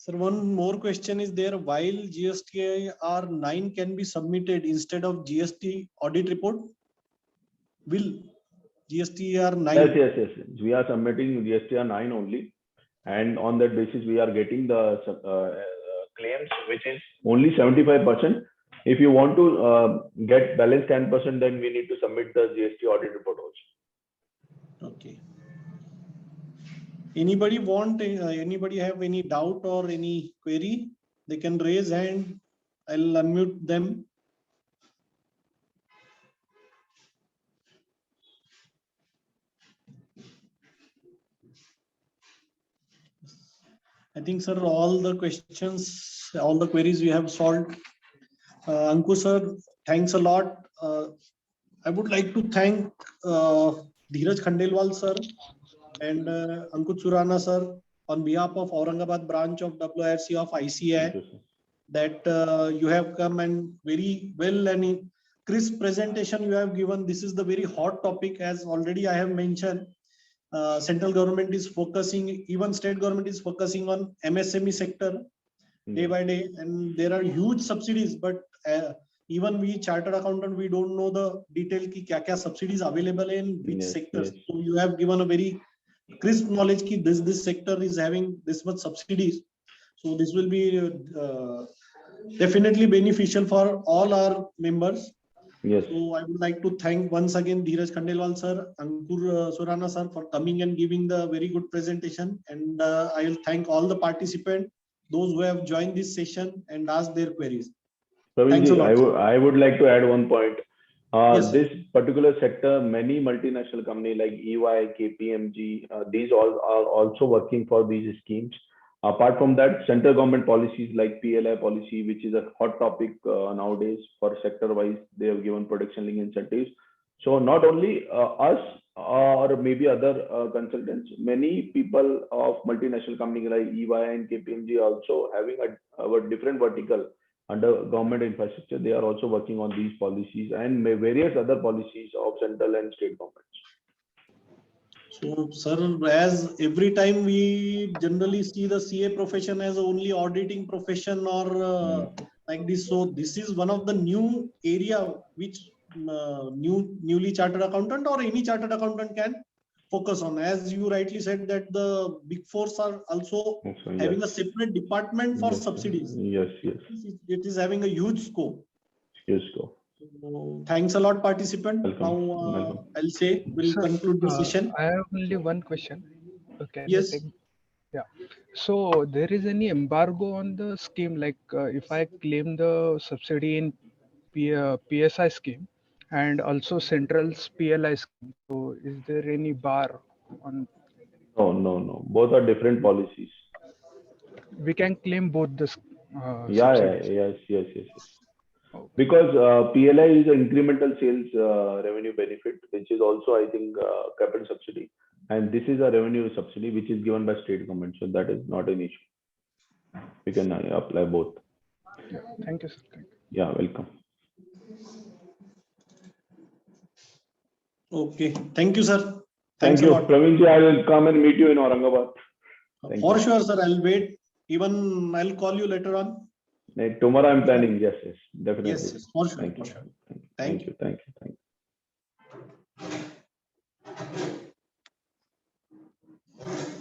Sir, one more question is there. While GSTR 9 can be submitted instead of GST audit report, will GSTR 9? Yes. We are submitting GSTR 9 only, and on that basis, we are getting the claims, which is only 75%. If you want to get balance 10%, then we need to submit the GST audit report also. Okay. Anybody have any doubt or any query? They can raise hand. I'll unmute them. I think, sir, all the questions, all the queries we have solved. Ankur sir, thanks a lot. I would like to thank Dheeraj Khandelwal sir and Ankut Surana sir on behalf of Aurangabad branch of WIRC of ICAI, that you have come and very well and crisp presentation you have given. This is the very hot topic, as already I have mentioned. Central government is focusing, even state government is focusing on MSME sector day by day, and there are huge subsidies, but even we chartered accountant, we don't know the detail ki kya subsidies available in which sectors. So you have given a very crisp knowledge ki this sector is having this much subsidies. So this will be definitely beneficial for all our members. Yes. So I would like to thank once again Dheeraj Khandelwal sir, Ankur Surana sir for coming and giving the very good presentation. And I will thank all the participants, those who have joined this session and asked their queries. Thanks a lot. I would like to add one point. Yes, this particular sector, many multinational companies like EY, KPMG, these all are also working for these schemes. Apart from that, central government policies like PLI policy, which is a hot topic nowadays for sector-wise, they have given production link incentives. So not only us or maybe other consultants, many people of multinational companies like EY and KPMG also having a different vertical under government infrastructure. They are also working on these policies and various other policies of central and state governments. so sir, as every time we generally see the CA profession as only auditing profession or like this, so this is one of the new area which newly chartered accountant or any chartered accountant can focus on. As you rightly said that the big fours are also having a separate department for subsidies. Yes. It is having a huge scope. Yes, go. So, thanks a lot, participant. Welcome. Now I'll say we'll conclude the session. I have only one question. Okay. Yes. Yeah. So there is any embargo on the scheme? Like if I claim the subsidy in PSI scheme and also Central's PLI scheme, so is there any bar on? No. Both are different policies. We can claim both the Yes. Because PLI is an incremental sales revenue benefit, which is also, I think, capital subsidy. And this is a revenue subsidy, which is given by state government. So that is not an issue. We can apply both. Yeah. Thank you, sir. Thank you. Yeah, welcome. Okay, thank you, sir. Thank Thanks a you. lot. Praveerji, I will come and meet you in Aurangabad. Thank For you. sure, sir. I'll wait. Even I'll call you later on. Tomorrow I'm planning. Yes, definitely. Yes, yes, for sure, Thank for you. sure. Thank you. Thank you.